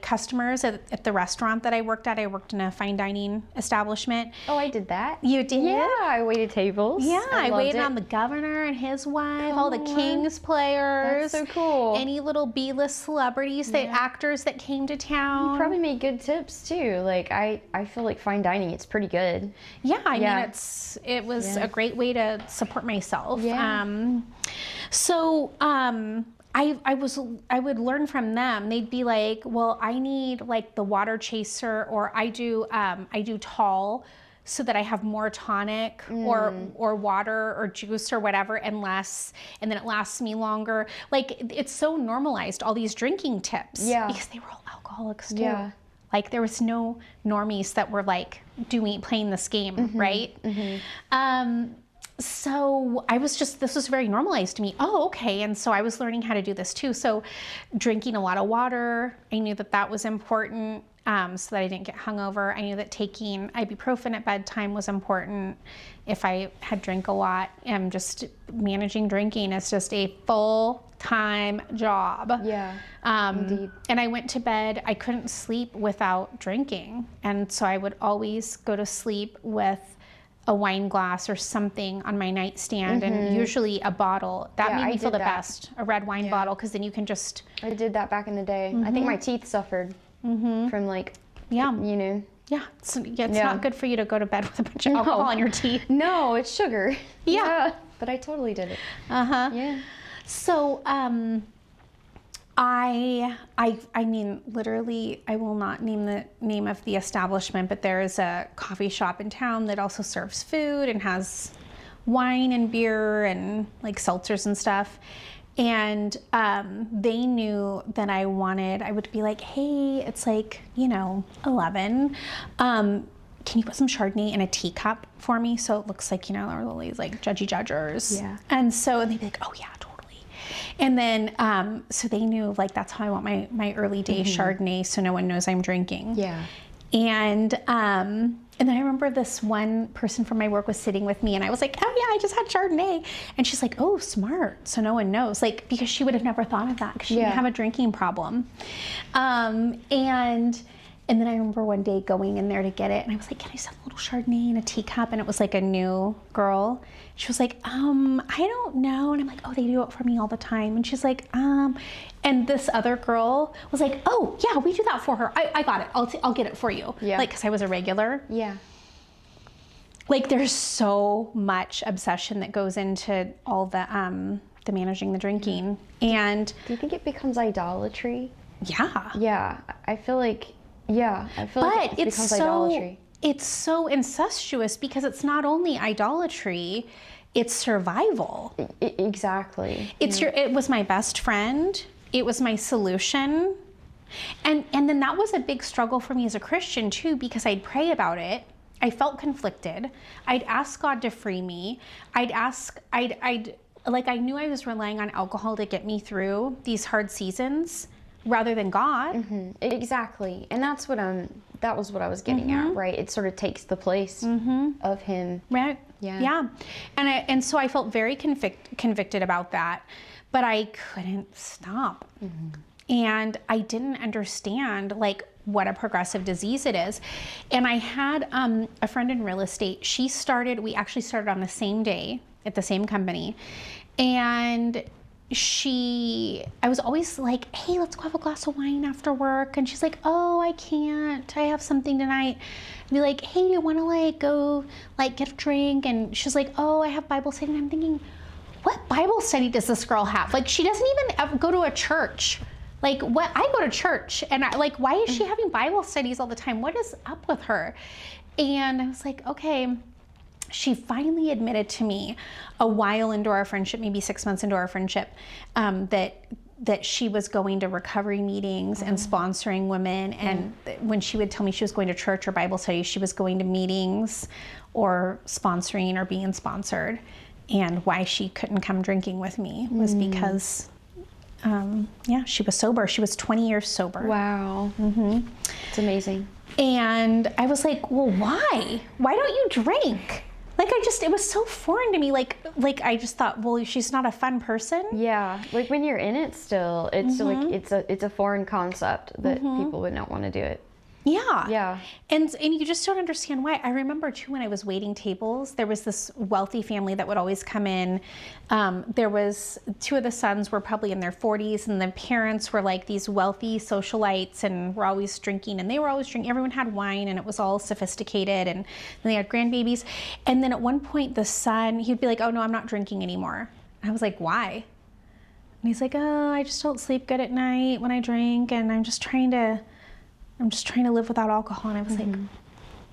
customers at the restaurant that I worked at. I worked in a fine dining establishment. Oh, I did that. You did? Yeah, I waited tables. Yeah, I waited it. on the governor and his wife, Come all the on. Kings players. That's so cool. Any little B-list celebrities, the actors that came to town. You probably made good tips too. Like I feel like fine dining, it's pretty good. Yeah, I mean it was a great way to support myself. Yeah. I would learn from them. They'd be like, well, I need like the water chaser, or I do tall so that I have more tonic or water or juice or whatever and less, and then it lasts me longer. Like it's so normalized, all these drinking tips. Yeah. Because they were all alcoholics too. Yeah. Like there was no normies that were like playing this game, right? So this was very normalized to me. Oh, okay. And so I was learning how to do this too. So drinking a lot of water, I knew that was important, so that I didn't get hungover. I knew that taking ibuprofen at bedtime was important if I had drank a lot. And just managing drinking is just a full-time job. Yeah, indeed. And I went to bed, I couldn't sleep without drinking. And so I would always go to sleep with a wine glass or something on my nightstand, and usually a bottle. That made me feel the best, a red wine bottle, because then you can just... I did that back in the day. I think my teeth suffered from like, you know. Yeah, it's not good for you to go to bed with a bunch of alcohol in your teeth. No, it's sugar. Yeah. But I totally did it. Yeah. So, I mean, literally, I will not name the name of the establishment, but there is a coffee shop in town that also serves food and has wine and beer and like seltzers and stuff. And they knew that I would be like, hey, it's like, 11. Can you put some Chardonnay in a teacup for me? So it looks like, our little like judgy judgers. Yeah. And so they'd be like, oh yeah, totally. And then, so they knew like, that's how I want my early day Chardonnay, so no one knows I'm drinking. Yeah. And then I remember this one person from my work was sitting with me, and I was like, oh yeah, I just had Chardonnay. And she's like, oh, smart. So no one knows, like, because she would have never thought of that because she didn't have a drinking problem. And then I remember one day going in there to get it, and I was like, can I just have a little Chardonnay in a teacup? And it was like a new girl. She was like, I don't know. And I'm like, oh, they do it for me all the time. And she's like, and this other girl was like, oh yeah, we do that for her. I got it. I'll get it for you. Yeah. Like, cause I was a regular. Yeah. Like there's so much obsession that goes into all the managing the drinking. And do you think it becomes idolatry? Yeah. Yeah. I feel like it becomes idolatry. It's so incestuous because it's not only idolatry, it's survival. Exactly. It was my best friend. It was my solution. And then that was a big struggle for me as a Christian too, because I'd pray about it. I felt conflicted. I'd ask God to free me. I knew I was relying on alcohol to get me through these hard seasons rather than God. Mm-hmm. Exactly. And that was what I was getting at, right? It sort of takes the place of him. Right. Yeah. And so I felt very convicted about that, but I couldn't stop. And I didn't understand like what a progressive disease it is. And I had a friend in real estate. We actually started on the same day at the same company. And I was always like, hey, let's go have a glass of wine after work. And she's like, oh, I can't. I have something tonight. I'd be like, hey, do you want to like go like get a drink? And she's like, oh, I have Bible study. And I'm thinking, what Bible study does this girl have? Like, she doesn't even ever go to a church. Like, what? I go to church, and why is she having Bible studies all the time? What is up with her? And I was like, okay. She finally admitted to me a while into our friendship, maybe 6 months into our friendship, that she was going to recovery meetings and sponsoring women. And when she would tell me she was going to church or Bible study, she was going to meetings or sponsoring or being sponsored. And why she couldn't come drinking with me was because, she was sober. She was 20 years sober. Wow. It's amazing. And I was like, well, why? Why don't you drink? Like, it was so foreign to me. Like I just thought, well, she's not a fun person. Yeah. Like when you're in it still, it's like, it's a foreign concept that people would not want to do it. Yeah. Yeah. And you just don't understand why. I remember too, when I was waiting tables, there was this wealthy family that would always come in. There was 2 of the sons were probably in their 40s, and the parents were like these wealthy socialites and were always drinking, and they were always drinking. Everyone had wine and it was all sophisticated, and then they had grandbabies. And then at one point the son, he'd be like, oh no, I'm not drinking anymore. And I was like, why? And he's like, oh, I just don't sleep good at night when I drink, and I'm just trying to live without alcohol. And I was like,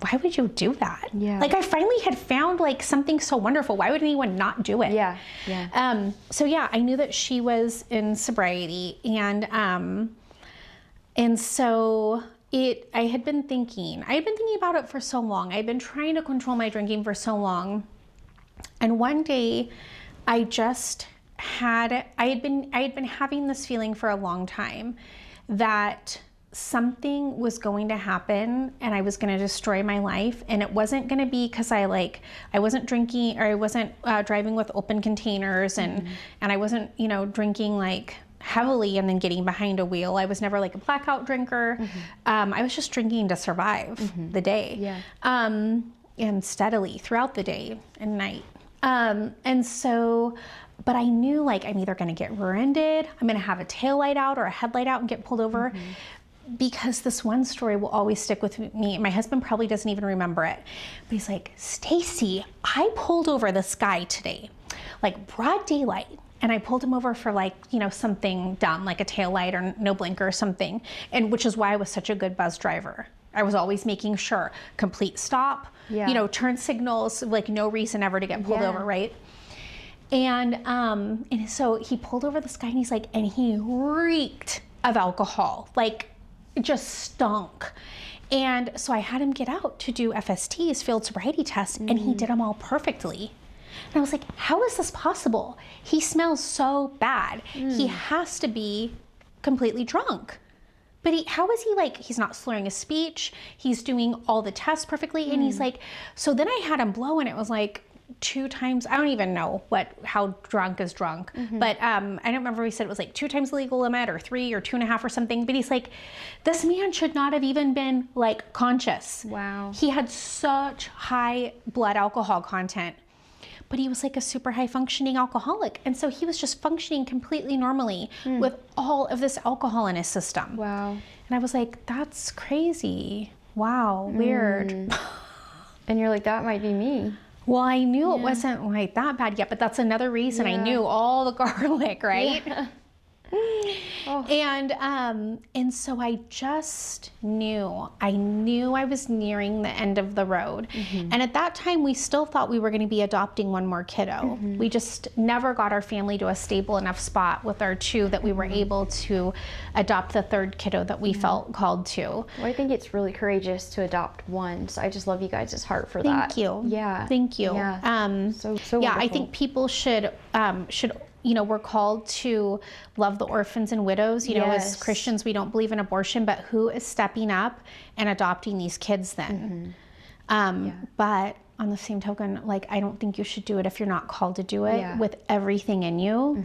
why would you do that? Yeah. Like, I finally had found like something so wonderful. Why would anyone not do it? Yeah. Yeah. So yeah, I knew that she was in sobriety, and so I had been thinking about it for so long. I'd been trying to control my drinking for so long. And one day I had been having this feeling for a long time that something was going to happen and I was going to destroy my life. And it wasn't going to be because I wasn't drinking, or I wasn't driving with open containers, and I wasn't, drinking like heavily and then getting behind a wheel. I was never like a blackout drinker. I was just drinking to survive the day. Yeah. And steadily throughout the day and night. And so, but I knew, like, I'm either going to get rear-ended, I'm going to have a tail light out or a headlight out and get pulled over, because this one story will always stick with me. My husband probably doesn't even remember it, but he's like, Stacy, I pulled over this guy today, like broad daylight. And I pulled him over for like, something dumb, like a tail light or no blinker or something. And which is why I was such a good bus driver. I was always making sure, complete stop, turn signals, like no reason ever to get pulled over, right? And so he pulled over this guy, and he's like, and he reeked of alcohol, like it just stunk. And so I had him get out to do FSTs, field sobriety tests, and he did them all perfectly. And I was like, how is this possible? He smells so bad. He has to be completely drunk. But how is he, like, he's not slurring his speech. He's doing all the tests perfectly. And he's like, so then I had him blow, and it was like 2 times, I don't even know how drunk is drunk. But I don't remember, he said it was like 2 times the legal limit or 3 or 2.5 or something. But he's like, this man should not have even been like conscious. Wow. He had such high blood alcohol content. But he was like a super high functioning alcoholic. And so he was just functioning completely normally with all of this alcohol in his system. Wow. And I was like, that's crazy. Wow, weird. And you're like, that might be me. Well, I knew it wasn't like that bad yet, but that's another reason I knew all the garlic, right? Yeah. And so I just knew. I knew I was nearing the end of the road. And at that time, we still thought we were going to be adopting one more kiddo. We just never got our family to a stable enough spot with our 2 that we were able to adopt the 3rd kiddo that we felt called to. Well, I think it's really courageous to adopt one. So I just love you guys' heart for that. Thank you. Yeah. Thank you. Yeah. So yeah, wonderful. I think people should we're called to love the orphans and widows. As Christians, we don't believe in abortion, but who is stepping up and adopting these kids then? But on the same token, like, I don't think you should do it if you're not called to do it with everything in you,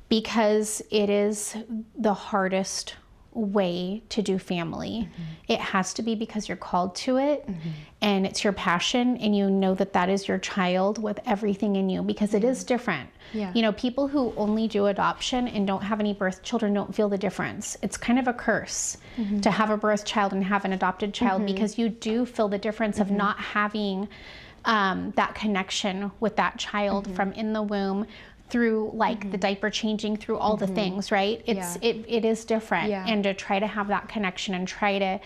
because it is the hardest way to do family. It has to be because you're called to it and it's your passion, and you know that is your child with everything in you, because it is different. People who only do adoption and don't have any birth children don't feel the difference. It's kind of a curse to have a birth child and have an adopted child, because you do feel the difference of not having that connection with that child from in the womb, through like the diaper changing, through all the things, right? It is different. And to try to have that connection and try to,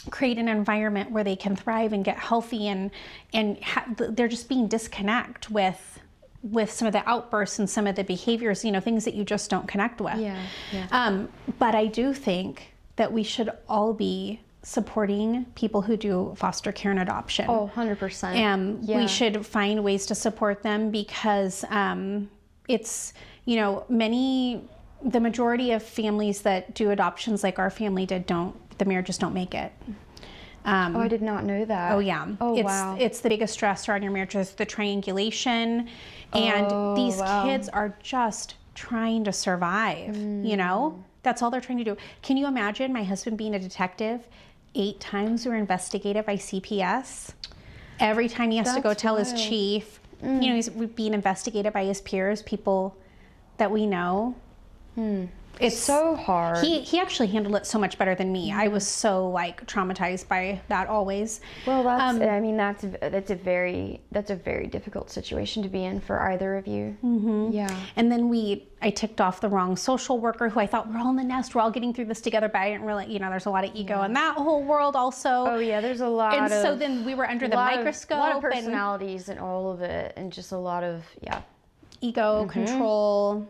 create an environment where they can thrive and get healthy, and they're just being disconnect with some of the outbursts and some of the behaviors, things that you just don't connect with. But I do think that we should all be supporting people who do foster care and adoption. Oh, 100%. We should find ways to support them, because it's, the majority of families that do adoptions like our family did, the marriages don't make it. I did not know that. Oh yeah. Wow. It's the biggest stressor on your marriage is the triangulation, and these kids are just trying to survive. You know, that's all they're trying to do. Can you imagine my husband being a detective? 8 times we were investigated by CPS. Every time he has to go tell his chief, you know, he's being investigated by his peers, people that we know. It's so hard. He actually handled it so much better than me. I was so like traumatized by that always. Well, that's that's a very difficult situation to be in for either of you. Yeah. And then I ticked off the wrong social worker who I thought we're all in the nest, we're all getting through this together, but I didn't really, you know, there's a lot of ego in that whole world also. Oh yeah, there's a lot and of. so then we were under the microscope. A lot of personalities and all of it, and just a lot of ego, control.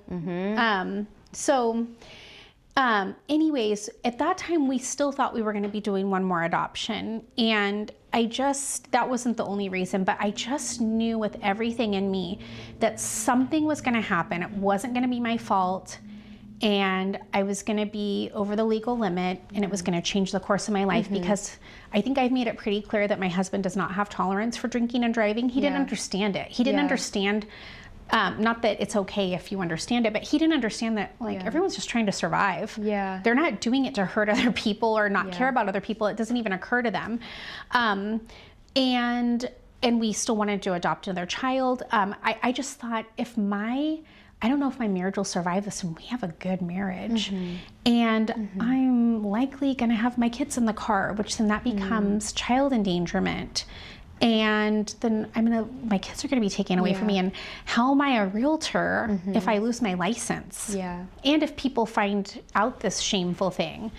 Anyways, at that time, we still thought we were going to be doing one more adoption. And that wasn't the only reason, but I just knew with everything in me that something was going to happen. It wasn't going to be my fault. And I was going to be over the legal limit, and it was going to change the course of my life because I think I've made it pretty clear that my husband does not have tolerance for drinking and driving. He didn't understand it. He didn't understand. Not that it's okay if you understand it, but he didn't understand that everyone's just trying to survive. Yeah. They're not doing it to hurt other people or not care about other people. It doesn't even occur to them. And we still wanted to adopt another child. I just thought I don't know if my marriage will survive this, and we have a good marriage. And I'm likely going to have my kids in the car, which then that becomes child endangerment. And then my kids are going to be taken away from me. And how am I a realtor if I lose my license? Yeah. And if people find out this shameful thing?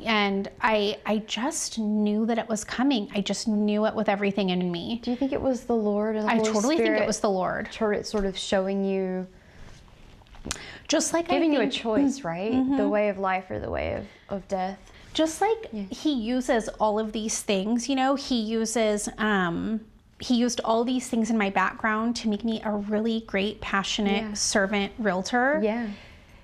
And I just knew that it was coming. I just knew it with everything in me. Do you think it was the Lord? Or the Holy totally Spirit think it was the Lord. Sort of showing you, just like giving you a choice, right? The way of life or the way of death. Just like he uses all of these things, you know, he used all these things in my background to make me a really great, passionate servant realtor. Yeah.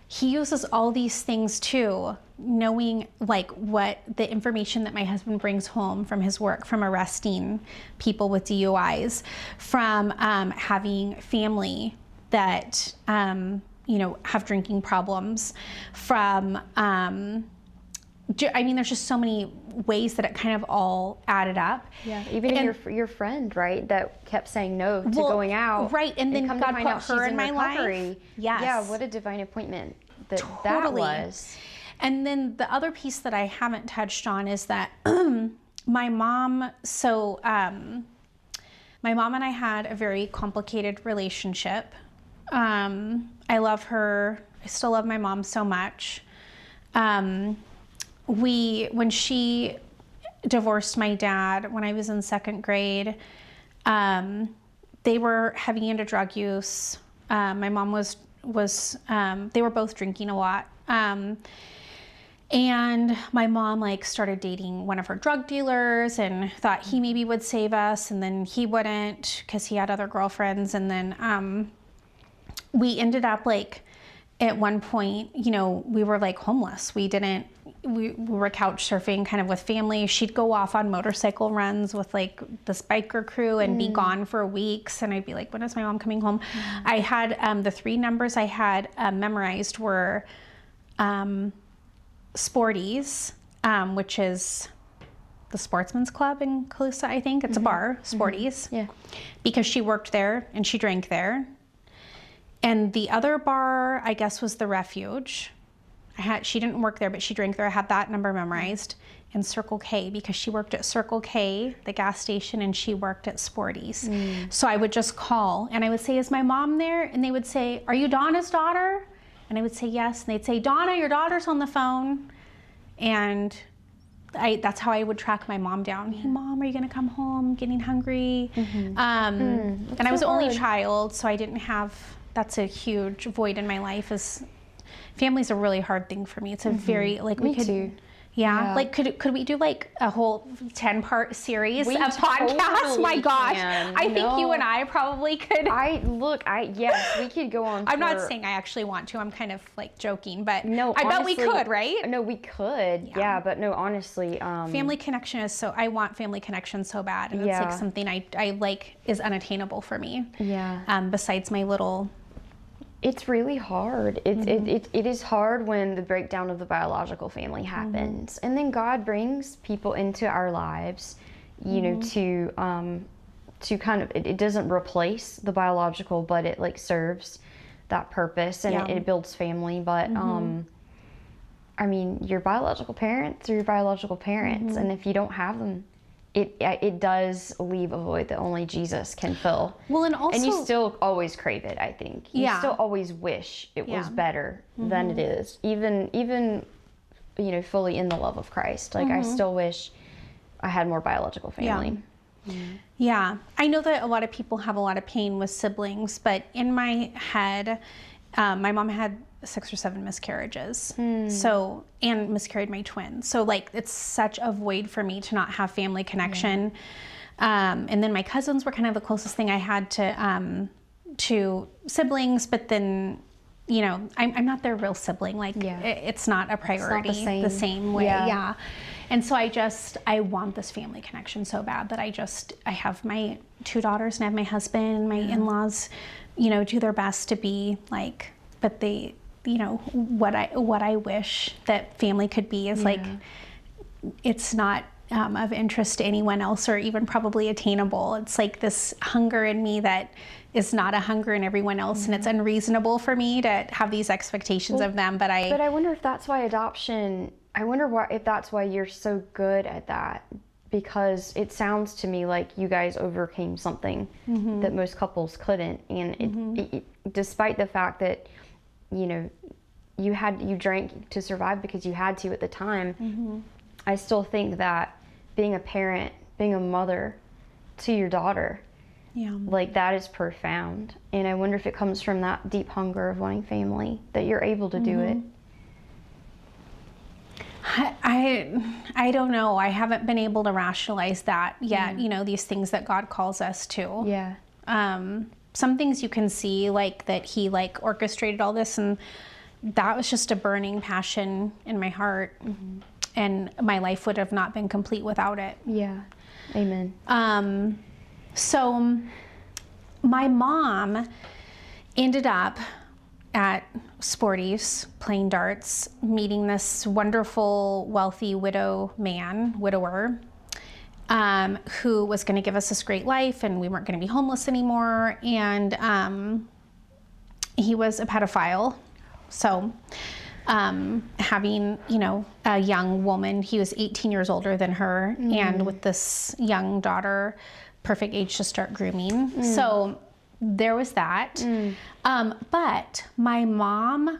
He uses all these things too, knowing like what the information that my husband brings home from his work, from arresting people with DUIs, from having family that, you know, have drinking problems, from, there's just so many ways that it kind of all added up. Yeah, even your friend, right, that kept saying no to going out. Right, and then God put her in my life. Yes. Yeah, what a divine appointment that was. And then the other piece that I haven't touched on is that my mom, my mom and I had a very complicated relationship. I love her. I still love my mom so much. When she divorced my dad when I was in 2nd grade, they were heavy into drug use. My mom was they were both drinking a lot. And my mom like started dating one of her drug dealers and thought he maybe would save us, and then he wouldn't because he had other girlfriends. And then we ended up like, at one point, you know, we were like homeless. We were couch surfing kind of with family. She'd go off on motorcycle runs with like this biker crew and be gone for weeks. And I'd be like, when is my mom coming home? I had the 3 numbers I had memorized were Sporties, which is the Sportsman's Club in Calusa, I think. It's a bar, Sporties. Yeah. Because she worked there and she drank there. And the other bar, I guess, was the Refuge. She didn't work there, but she drank there. I had that number memorized. And Circle K, because she worked at Circle K, the gas station, and she worked at Sporties. So I would just call, and I would say, is my mom there? And they would say, are you Donna's daughter? And I would say, yes. And they'd say, Donna, your daughter's on the phone. And that's how I would track my mom down. Hey, Mom, are you going to come home? Getting hungry? And I was the only child, so I didn't have... That's a huge void in my life. Family's a really hard thing for me. It's a very, like, we could... Me too. Yeah. Like, could we do like a whole 10-part series of podcasts? Totally My gosh. can. I think you and I probably could. Yes, we could go on. I'm not saying I actually want to. I'm kind of like joking, but no, I bet we honestly, could, right? No, we could. Yeah, but no, honestly. Family connection is I want family connection so bad. And it's like something I like is unattainable for me. Yeah. Besides my little... It's really hard. It is hard when the breakdown of the biological family happens, and then God brings people into our lives, you know, to kind of it doesn't replace the biological, but it like serves that purpose, and it builds family. But I mean, your biological parents are your biological parents, and if you don't have them, it does leave a void that only Jesus can fill. Well, and you still always crave it, I think. You still always wish it was better than it is. Even you know, fully in the love of Christ. Like I still wish I had more biological family. Yeah. I know that a lot of people have a lot of pain with siblings, but in my head, my mom had 6 or 7 miscarriages. So, and miscarried my twin. So like, it's such a void for me to not have family connection. And then my cousins were kind of the closest thing I had to siblings, but then, you know, I'm not their real sibling. Like it's not a priority it's not the same way. Yeah. And so I want this family connection so bad that I have my 2 daughters and I have my husband and my in-laws, you know, do their best to be like, but they, you know, what I wish that family could be is like, it's not of interest to anyone else or even probably attainable. It's like this hunger in me that is not a hunger in everyone else, and it's unreasonable for me to have these expectations of them. But I wonder if that's why adoption. I wonder if that's why you're so good at that, because it sounds to me like you guys overcame something that most couples couldn't, and it, despite the fact that, you know, you drank to survive because you had to at the time. I still think that being a parent, being a mother to your daughter, like that is profound. And I wonder if it comes from that deep hunger of wanting family that you're able to do it. I don't know. I haven't been able to rationalize that yet. You know, these things that God calls us to. Yeah. Some things you can see, like that he like orchestrated all this, and that was just a burning passion in my heart. And my life would have not been complete without it. Yeah. Amen. So my mom ended up at Sporty's playing darts, meeting this wonderful, wealthy widower, who was going to give us this great life, and we weren't going to be homeless anymore. And he was a pedophile. So having, you know, a young woman, he was 18 years older than her, and with this young daughter, perfect age to start grooming. So there was that. But my mom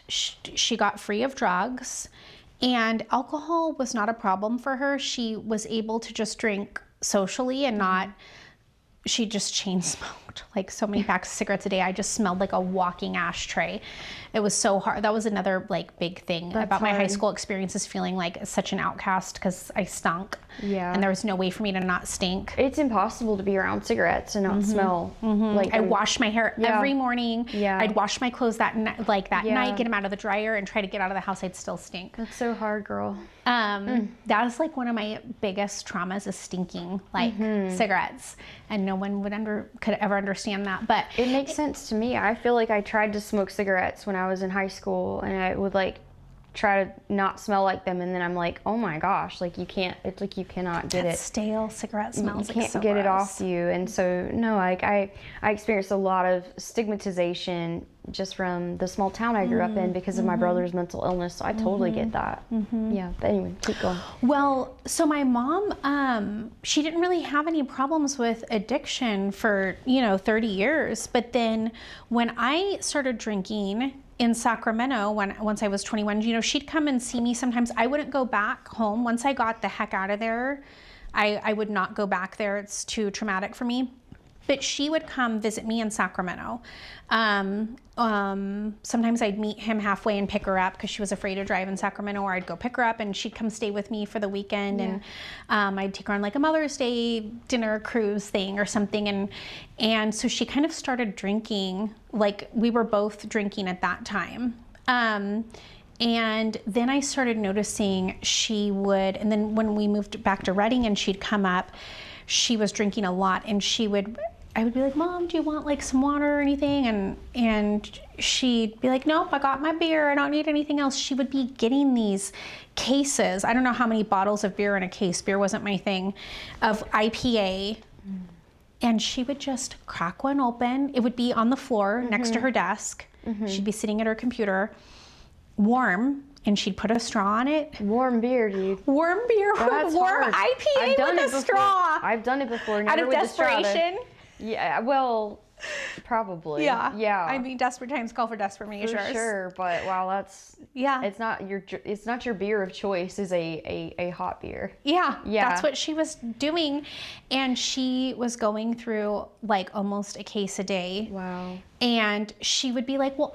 she got free of drugs, and alcohol was not a problem for her. She was able to just drink socially and not, she just chain smoked like so many packs of cigarettes a day. I just smelled like a walking ashtray. It was so hard. That was another like big thing about my high school experiences, feeling like such an outcast because I stunk. Yeah. And there was no way for me to not stink. It's impossible to be around cigarettes and not smell. Like I washed my hair every morning. Yeah. I'd wash my clothes that night, get them out of the dryer, and try to get out of the house. I'd still stink. That's so hard, girl. That was like one of my biggest traumas, is stinking like cigarettes, and no one could ever understand that. But it makes sense to me. I feel like I tried to smoke cigarettes when I was in high school, and I would like try to not smell like them, and then I'm like, oh my gosh, like you can't, it's like you cannot get it. Stale cigarette smells. You can't get it off you. And so no, like I experienced a lot of stigmatization just from the small town I grew up in because of my brother's mental illness. So I totally get that. Yeah, but anyway, keep going. Well, so my mom, she didn't really have any problems with addiction for, 30 years. But then when I started drinking in Sacramento, once I was 21, she'd come and see me sometimes. I wouldn't go back home. Once I got the heck out of there, I would not go back there. It's too traumatic for me. but she would come visit me in Sacramento. Sometimes I'd meet him halfway and pick her up because she was afraid to drive in Sacramento, or I'd go pick her up and she'd come stay with me for the weekend. And I'd take her on like a Mother's Day dinner cruise thing or something. And so she kind of started drinking, like we were both drinking at that time. And then I started noticing she would, and then when we moved back to Redding and she'd come up, she was drinking a lot, and I would be like, Mom, do you want like some water or anything? And she'd be like, nope, I got my beer. I don't need anything else. She would be getting these cases. I don't know how many bottles of beer in a case. Beer wasn't my thing, of IPA. And she would just crack one open. It would be on the floor next to her desk. She'd be sitting at her computer, warm, and she'd put a straw on it. Warm beer, dude. Warm beer, That's warm hard. IPA with a straw. I've done it before. Out Never of with the straw, though. desperation. Yeah, well, probably. Yeah. Yeah. I mean, desperate times call for desperate measures. For sure, but wow, that's It's not your beer of choice. Is a hot beer. Yeah. Yeah. That's what she was doing, and she was going through like almost a case a day. Wow. And she would be like, well,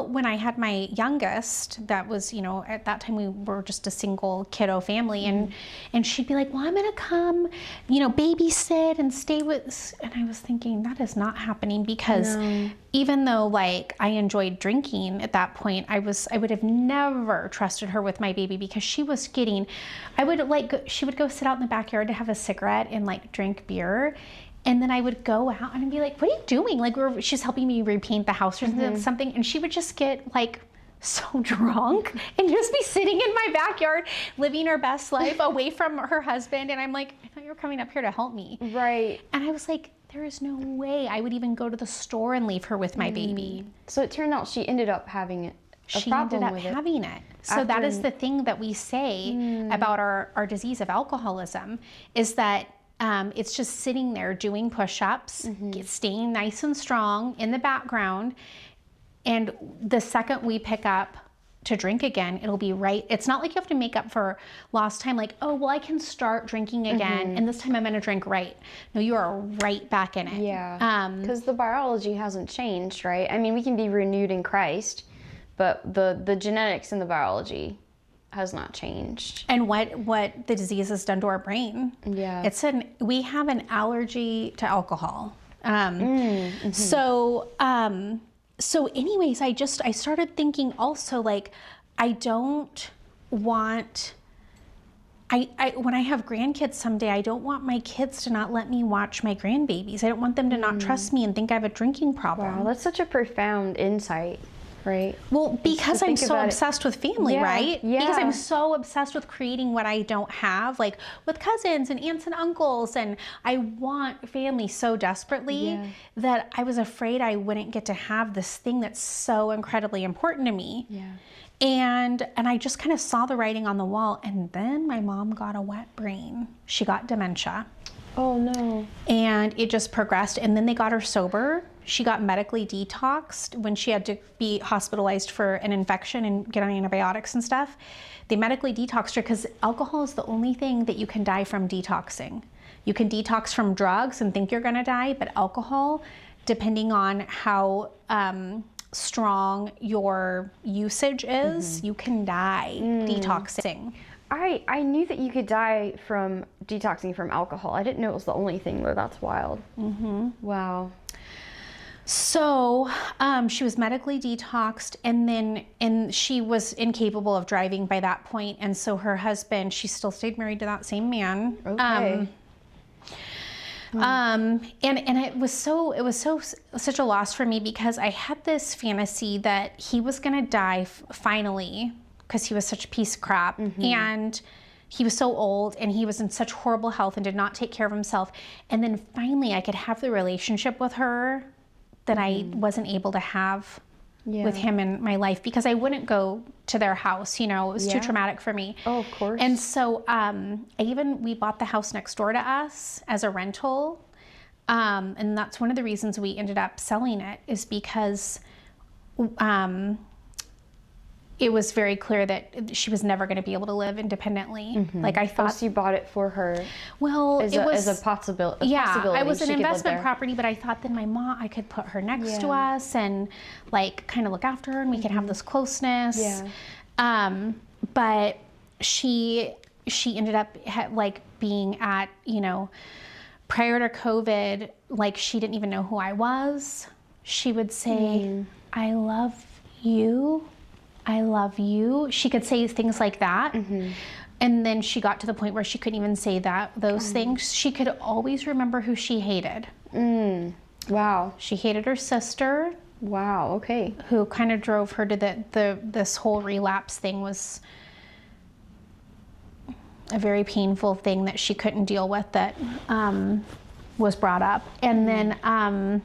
when I had my youngest, that was, at that time we were just a single kiddo family, and she'd be like, well, I'm gonna come, babysit and stay with, and I was thinking that is not happening, because even though like I enjoyed drinking at that point, I would have never trusted her with my baby, because she was getting, she would go sit out in the backyard to have a cigarette and like drink beer. And then I would go out and be like, what are you doing? Like she's helping me repaint the house or something. And she would just get like so drunk and just be sitting in my backyard, living her best life away from her husband. And I'm like, I thought you were coming up here to help me. Right. And I was like, there is no way I would even go to the store and leave her with my baby. So it turned out she ended up having it. She ended up having it. So that is the thing that we say about our disease of alcoholism, is that it's just sitting there doing push-ups, staying nice and strong in the background. And the second we pick up to drink again, it'll be right. It's not like you have to make up for lost time, like, oh, well, I can start drinking again, and this time I'm going to drink right. No, you are right back in it. Yeah. Because the biology hasn't changed, right? I mean, we can be renewed in Christ, but the genetics and the biology has not changed. And what the disease has done to our brain. Yeah. We have an allergy to alcohol. So anyways, I started thinking also, like, I don't want, when I have grandkids someday, I don't want my kids to not let me watch my grandbabies. I don't want them to not trust me and think I have a drinking problem. Wow, that's such a profound insight. Right. Well, because I'm so obsessed with family, right? Yeah. Because I'm so obsessed with creating what I don't have, like with cousins and aunts and uncles, and I want family so desperately that I was afraid I wouldn't get to have this thing that's so incredibly important to me. Yeah. And I just kind of saw the writing on the wall, and then my mom got a wet brain. She got dementia. Oh no. And it just progressed, and then they got her sober. She got medically detoxed when she had to be hospitalized for an infection and get on antibiotics and stuff. They medically detoxed her because alcohol is the only thing that you can die from detoxing. You can detox from drugs and think you're gonna die, but alcohol, depending on how strong your usage is, you can die detoxing. I knew that you could die from detoxing from alcohol. I didn't know it was the only thing, though. That's wild. Wow. So she was medically detoxed, and she was incapable of driving by that point. And so her husband, she still stayed married to that same man. Okay. And it was such a loss for me, because I had this fantasy that he was gonna die finally, because he was such a piece of crap, and he was so old, and he was in such horrible health and did not take care of himself. And then finally I could have the relationship with her that I wasn't able to have with him in my life, because I wouldn't go to their house, it was too traumatic for me. Oh, of course. And so we bought the house next door to us as a rental. And that's one of the reasons we ended up selling it, is because it was very clear that she was never going to be able to live independently. Like I thought. You bought it for her. Well, as a possibility. Yeah, it was an investment property, but I thought that I could put her next to us and like kind of look after her, and we could have this closeness. Yeah. But she ended up like being at, you know, prior to COVID, like she didn't even know who I was. She would say, I love you. I love you. She could say things like that. And then she got to the point where she couldn't even say those things. She could always remember who she hated. Wow. She hated her sister. Wow. Okay. Who kind of drove her to this whole relapse thing. Was a very painful thing that she couldn't deal with, that was brought up. And then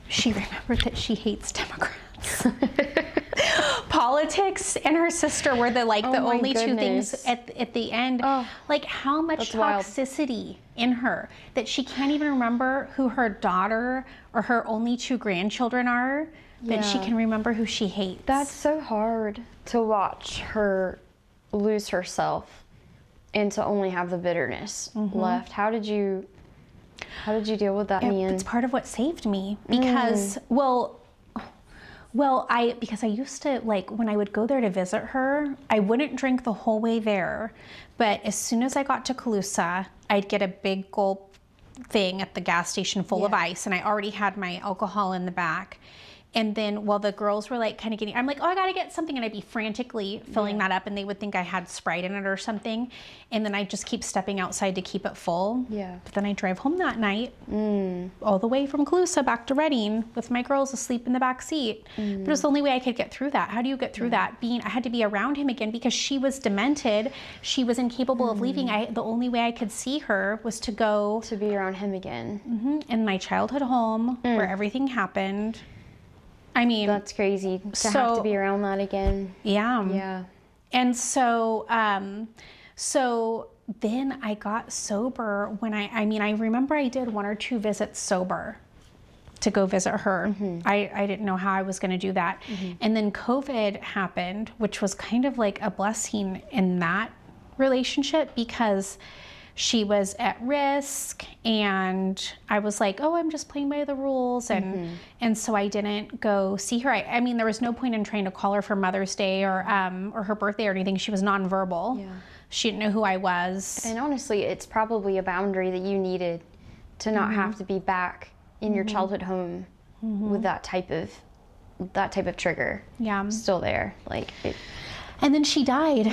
she remembered that she hates Democrats. Politics and her sister were the only two things at the end. Like how much toxicity in her that she can't even remember who her daughter or her only 2 grandchildren are, but she can remember who she hates. That's so hard to watch her lose herself and to only have the bitterness left. How did you deal with that, Ian? It's part of what saved me because because I used to, like, when I would go there to visit her, I wouldn't drink the whole way there. But as soon as I got to Calusa, I'd get a big gulp thing at the gas station full of ice. And I already had my alcohol in the back. And then while the girls were like kind of I'm like, oh, I got to get something. And I'd be frantically filling that up, and they would think I had Sprite in it or something. And then I'd just keep stepping outside to keep it full. Yeah. But then I'd drive home that night all the way from Calusa back to Redding with my girls asleep in the back seat. But it was the only way I could get through that. How do you get through that? I had to be around him again because she was demented. She was incapable of leaving. The only way I could see her was to go. To be around him again. In my childhood home where everything happened. I mean, that's crazy to have to be around that again. Yeah. Yeah. And so, so then I got sober when I remember I did 1 or 2 visits sober to go visit her. I didn't know how I was going to do that. And then COVID happened, which was kind of like a blessing in that relationship because she was at risk, and I was like, oh, I'm just playing by the rules. And so I didn't go see her. I mean, there was no point in trying to call her for Mother's Day or her birthday or anything. She was nonverbal. Yeah. She didn't know who I was. And honestly, it's probably a boundary that you needed to not have to be back in your childhood home with that type of trigger. Yeah. Still there. And then she died.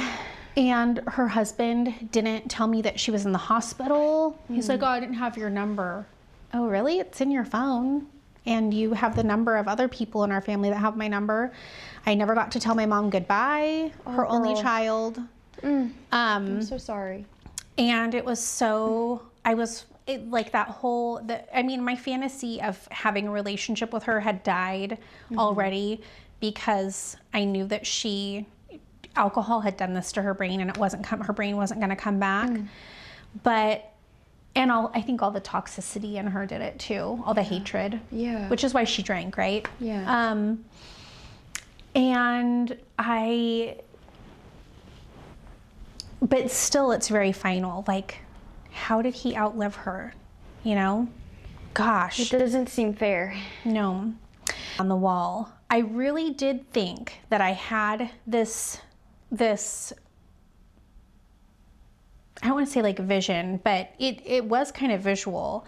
And her husband didn't tell me that she was in the hospital. He's like, oh, I didn't have your number. Oh, really? It's in your phone. And you have the number of other people in our family that have my number. I never got to tell my mom goodbye, her only child. I'm so sorry. And it was so, my fantasy of having a relationship with her had died already because I knew that alcohol had done this to her brain, and her brain wasn't going to come back. I think all the toxicity in her did it too, all the hatred. Yeah. Which is why she drank, right? Yeah. But still it's very final. Like, how did he outlive her? You know? Gosh. It doesn't seem fair. No. On the wall, I really did think that I had this I don't want to say like vision, but it was kind of visual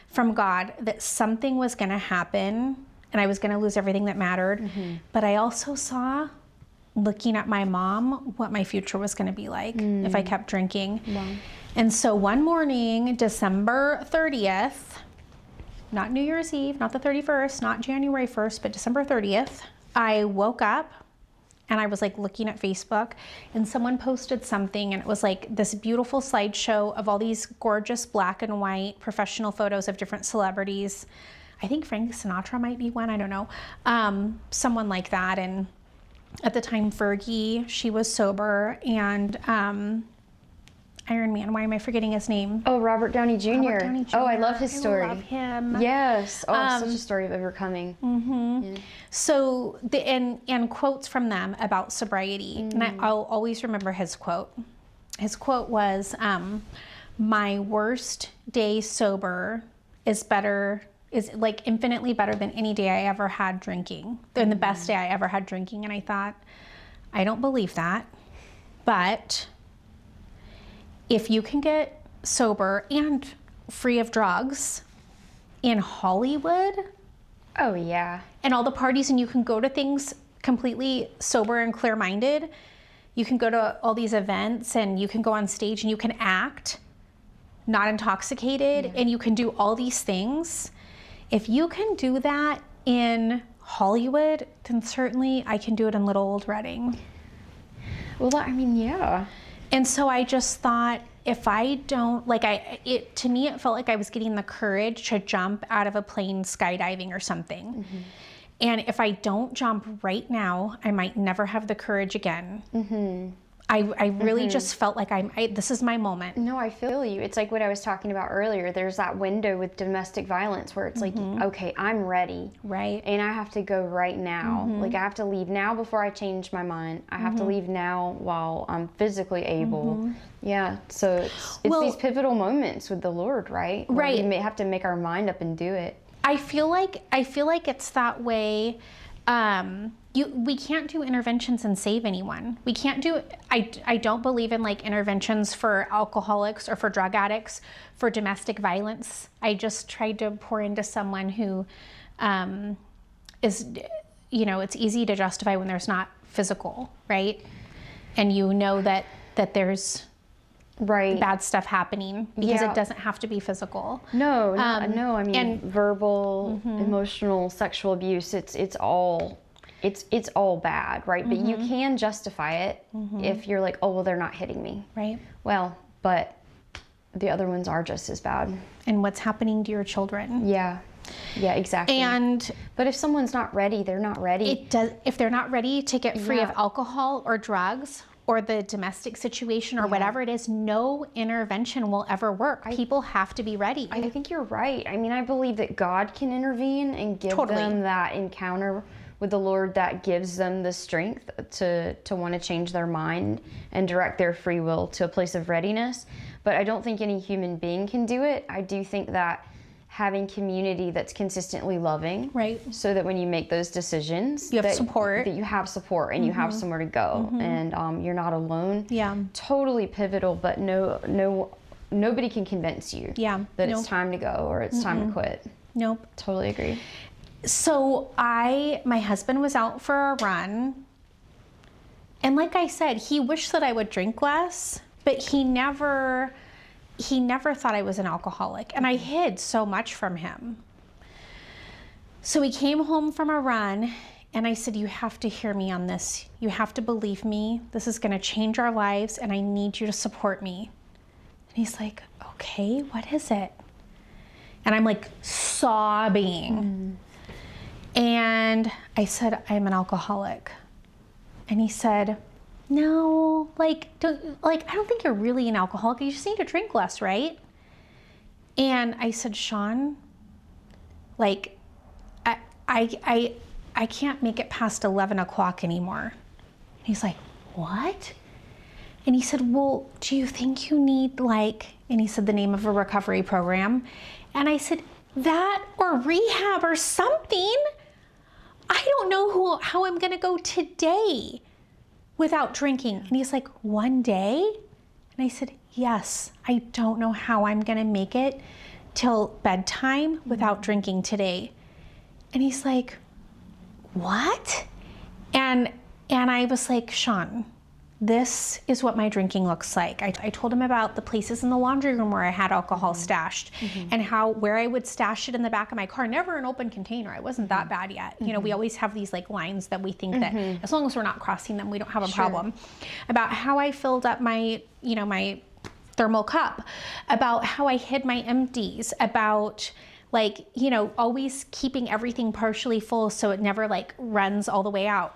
from God that something was going to happen and I was going to lose everything that mattered. But I also saw, looking at my mom, what my future was going to be like if I kept drinking. Wow. And so one morning, December 30th, not New Year's Eve, not the 31st, not January 1st, but December 30th, I woke up and I was like looking at Facebook, and someone posted something, and it was like this beautiful slideshow of all these gorgeous black and white professional photos of different celebrities. I think Frank Sinatra might be one, I don't know. Someone like that. And at the time, Fergie, she was sober, and Iron Man. Why am I forgetting his name? Oh, Robert Downey Jr. Robert Downey Jr. Oh, I love his story. I love him. Yes. Oh, such a story of overcoming. Mm-hmm. Yeah. So, and quotes from them about sobriety. And I'll always remember his quote. His quote was, my worst day sober is like infinitely better than any day I ever had drinking, than the best day I ever had drinking. And I thought, I don't believe that. But if you can get sober and free of drugs in Hollywood, oh yeah, and all the parties, and you can go to things completely sober and clear-minded, you can go to all these events and you can go on stage and you can act not intoxicated, and you can do all these things. If you can do that in Hollywood, then certainly I can do it in Little Old Reading. Well, I mean, yeah. And so I just thought, if I don't, to me, it felt like I was getting the courage to jump out of a plane skydiving or something. Mm-hmm. And if I don't jump right now, I might never have the courage again. Mm-hmm. I really just felt like this is my moment. No, I feel you. It's like what I was talking about earlier. There's that window with domestic violence where it's like, okay, I'm ready. Right. And I have to go right now. Like I have to leave now before I change my mind. I have to leave now while I'm physically able. Yeah. So it's these pivotal moments with the Lord, right? Where right. we may have to make our mind up and do it. I feel like it's that way. We can't do interventions and save anyone. We can't do, I don't believe in like interventions for alcoholics or for drug addicts, for domestic violence. I just tried to pour into someone who is, it's easy to justify when there's not physical, right? And you know that there's right bad stuff happening because it doesn't have to be physical. No, I mean, verbal, emotional, sexual abuse, it's all bad, right? But you can justify it if you're like, oh, well, they're not hitting me. Right. Well, but the other ones are just as bad. And what's happening to your children. Yeah. Yeah, exactly. But if someone's not ready, they're not ready. If they're not ready to get free of alcohol or drugs or the domestic situation or whatever it is, no intervention will ever work. People have to be ready. I think you're right. I mean, I believe that God can intervene and give them that encounter with the Lord that gives them the strength to want to change their mind and direct their free will to a place of readiness. But I don't think any human being can do it. I do think that having community that's consistently loving, right? So that when you make those decisions, you have support. That you have support and you have somewhere to go, and you're not alone. Yeah, totally pivotal. But nobody can convince you. That it's time to go or it's time to quit. Nope. Totally agree. So my husband was out for a run, and like I said, he wished that I would drink less, but he never thought I was an alcoholic, and I hid so much from him. So he came home from a run, and I said, you have to hear me on this. You have to believe me. This is going to change our lives, and I need you to support me. And he's like, okay, what is it? And I'm like sobbing. And I said, I'm an alcoholic. And he said, no, I don't think you're really an alcoholic. You just need to drink less, right? And I said, Sean, I can't make it past 11 o'clock anymore. And he's like, what? And he said, well, do you think you need and he said the name of a recovery program. And I said, that or rehab or something. I don't know how I'm gonna go today without drinking. And he's like, one day? And I said, yes, I don't know how I'm gonna make it till bedtime without drinking today. And he's like, what? And I was like, Sean, this is what my drinking looks like. I told him about the places in the laundry room where I had alcohol stashed and where I would stash it in the back of my car, never an open container. I wasn't that bad yet. You know, we always have these lines that we think that as long as we're not crossing them, we don't have a problem. About how I filled up my thermal cup, about how I hid my empties, about always keeping everything partially full so it never runs all the way out.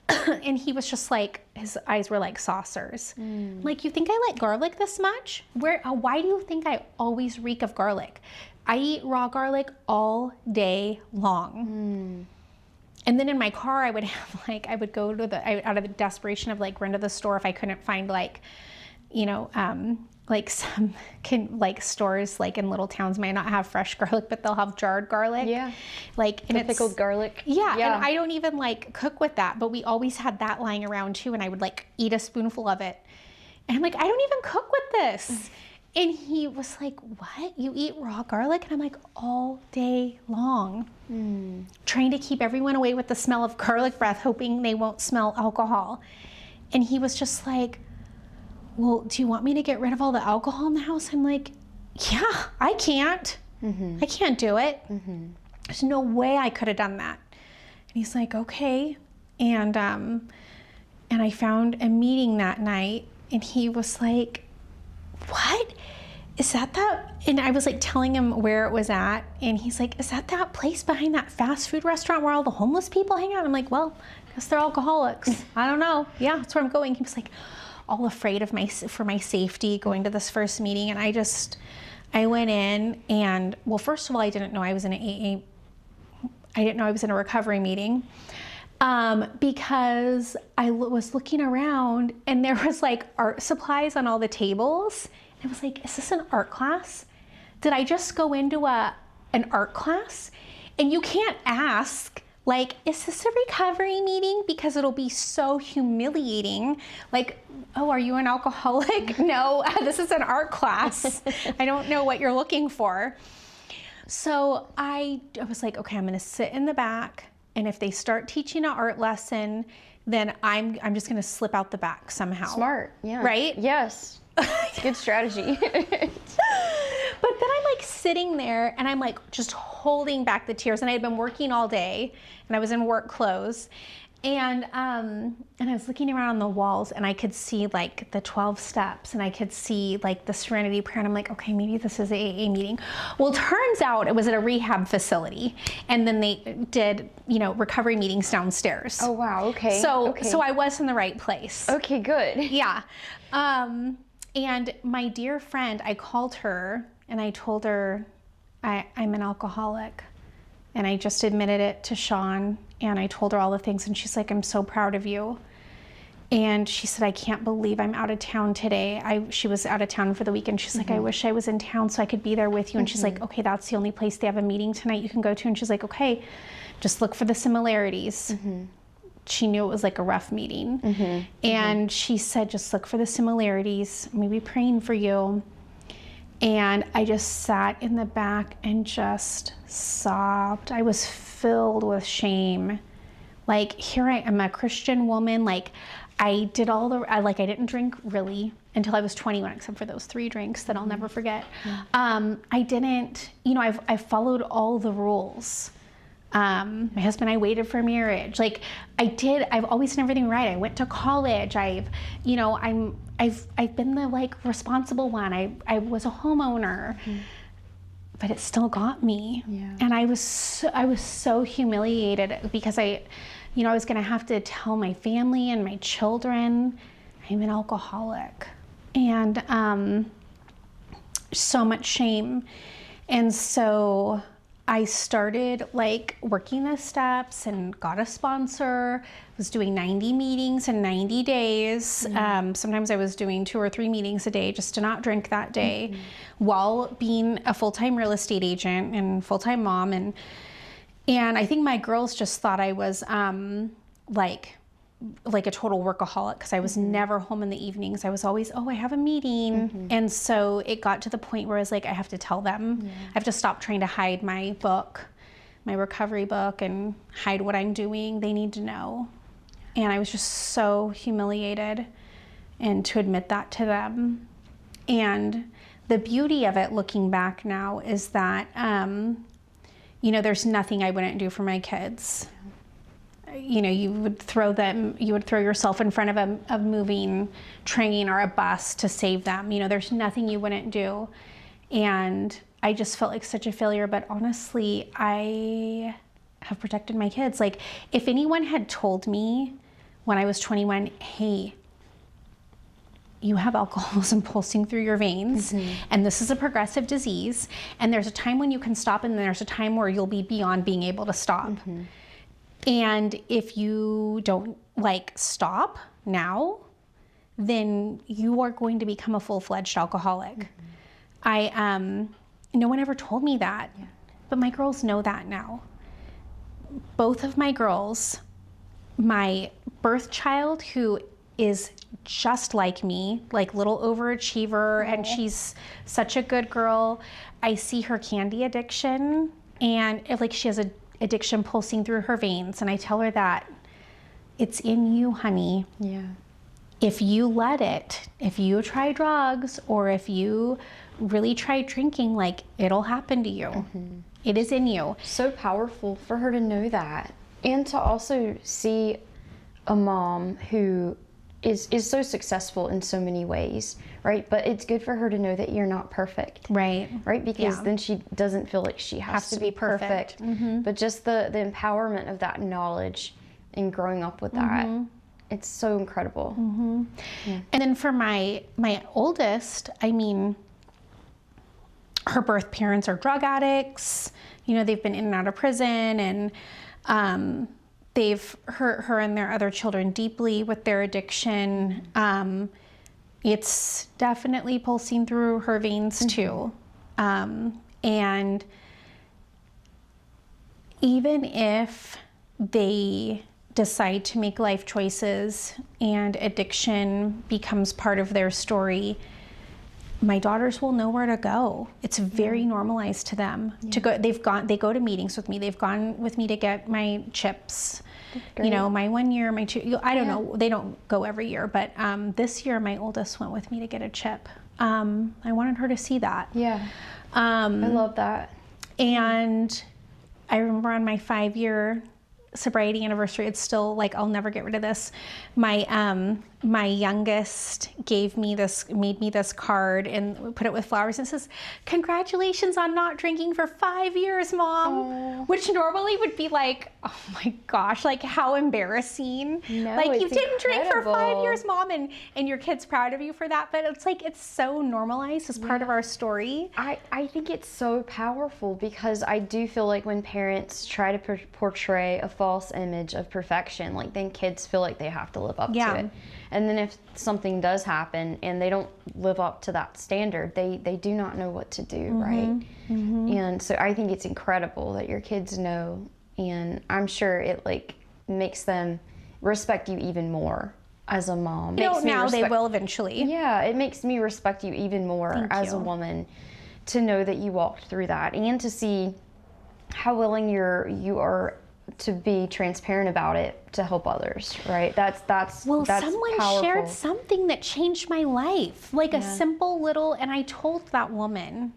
And he was just like, his eyes were like saucers. Like, you think I like garlic this much? Why do you think I always reek of garlic? I eat raw garlic all day long. And then in my car, I would have like, I would go to out of the desperation of like run to the store if I couldn't find like, you know, like stores like in little towns might not have fresh garlic, but they'll have jarred garlic. Yeah. Like, and it's pickled garlic. Yeah, and I don't even like cook with that, but we always had that lying around too, and I would like eat a spoonful of it. And I'm like, I don't even cook with this. And he was like, what? You eat raw garlic? And I'm like, all day long. Trying to keep everyone away with the smell of garlic breath, hoping they won't smell alcohol. And he was just like, well, do you want me to get rid of all the alcohol in the house? I'm like, yeah, I can't. I can't do it. There's no way I could have done that. And he's like, okay. And I found a meeting that night, and he was like, what? Is that? And I was like telling him where it was at, and he's like, is that place behind that fast food restaurant where all the homeless people hang out? I'm like, well, I guess they're alcoholics. I don't know. Yeah, that's where I'm going. He was like, all afraid of for my safety going to this first meeting. And I went in, and well, first of all, I didn't know I was in I didn't know I was in a recovery meeting, because I was looking around and there was like art supplies on all the tables. And I was like, is this an art class? Did I just go into an art class? And you can't ask, like, is this a recovery meeting? Because it'll be so humiliating. Like, oh, are you an alcoholic? No, this is an art class. I don't know what you're looking for. So I was like, okay, I'm gonna sit in the back, and if they start teaching an art lesson, then I'm just gonna slip out the back somehow. Smart, yeah. Right? Yes, it's a good strategy. But then I'm like sitting there, and I'm like just holding back the tears, and I had been working all day, and I was in work clothes, and I was looking around on the walls, and I could see like the 12 steps, and I could see like the Serenity Prayer, and I'm like, okay, maybe this is an AA meeting. Well, turns out it was at a rehab facility, and then they did, you know, recovery meetings downstairs. Oh wow, okay. So I was in the right place. Okay, good. Yeah. And my dear friend, I called her and I told her I'm an alcoholic, and I just admitted it to Sean, and I told her all the things, and she's like, I'm so proud of you. And she said, I can't believe I'm out of town today. She was out of town for the weekend. She's like, I wish I was in town so I could be there with you. And she's like, okay, that's the only place they have a meeting tonight you can go to. And she's like, okay, just look for the similarities. She knew it was like a rough meeting. And she said, just look for the similarities. I'm gonna be praying for you. And I just sat in the back and just sobbed. I was filled with shame. Like, here I am, a Christian woman. Like, I did I didn't drink really until I was 21, except for those 3 drinks that I'll never forget. I didn't, you know, I've followed all the rules. My husband and I waited for marriage. Like, I've always done everything right. I went to college. I've been the like responsible one. I was a homeowner, but it still got me. Yeah. And I was so humiliated because I was gonna have to tell my family and my children I'm an alcoholic, and so much shame. And so I started like working the steps and got a sponsor, was doing 90 meetings in 90 days. Sometimes I was doing 2 or 3 meetings a day just to not drink that day, while being a full-time real estate agent and full-time mom. And I think my girls just thought I was like a total workaholic, because I was never home in the evenings. I was always, I have a meeting. And so it got to the point where I was like, I have to tell them. I have to stop trying to hide my book, my recovery book, and hide what I'm doing. They need to know. And I was just so humiliated, and to admit that to them. And the beauty of it, looking back now, is that, there's nothing I wouldn't do for my kids. You would throw yourself in front of a moving train or a bus to save them. There's nothing you wouldn't do. And I just felt like such a failure, but honestly, I have protected my kids. Like, if anyone had told me when I was 21, hey, you have alcoholism pulsing through your veins, and this is a progressive disease, and there's a time when you can stop, and there's a time where you'll be beyond being able to stop. And if you don't stop now, then you are going to become a full-fledged alcoholic. No one ever told me that, but my girls know that now. Both of my girls, my birth child, who is just like me, little overachiever, and she's such a good girl. I see her candy addiction, and she has an addiction pulsing through her veins, and I tell her that it's in you, honey. Yeah. If you let it, if you try drugs, or if you really try drinking, it'll happen to you. It is in you. So powerful for her to know that, and to also see a mom who is so successful in so many ways, right? But it's good for her to know that you're not perfect. Right. Right? Because then she doesn't feel like she has to be perfect. But just the empowerment of that knowledge and growing up with that, it's so incredible. Yeah. And then for my oldest, I mean, her birth parents are drug addicts. They've been in and out of prison, and they've hurt her and their other children deeply with their addiction. It's definitely pulsing through her veins too. And even if they decide to make life choices and addiction becomes part of their story, my daughters will know where to go. It's very normalized to them to go. They go to meetings with me. They've gone with me to get my chips. My 1 year, my 2, I don't know, they don't go every year, but this year my oldest went with me to get a chip. I wanted her to see that. Yeah. I love that. And I remember on my 5-year sobriety anniversary, it's still I'll never get rid of this. My youngest made me this card and put it with flowers, and it says, "Congratulations on not drinking for 5 years, Mom." Aww. Which normally would be oh my gosh, how embarrassing. No, you it's didn't drink for 5 incredible. years, Mom, and your kid's proud of you for that. But it's it's so normalized as part of our story. I think it's so powerful, because I do feel when parents try to portray a false image of perfection, then kids feel like they have to live up to it. And then if something does happen and they don't live up to that standard, they do not know what to do, right? And so I think it's incredible that your kids know, and I'm sure it makes them respect you even more as a mom. Now they will eventually. Yeah, it makes me respect you even more as a woman, to know that you walked through that, and to see how willing you are to be transparent about it, to help others, right? That's Well, that's someone powerful. shared something that changed my life, a simple little, and I told that woman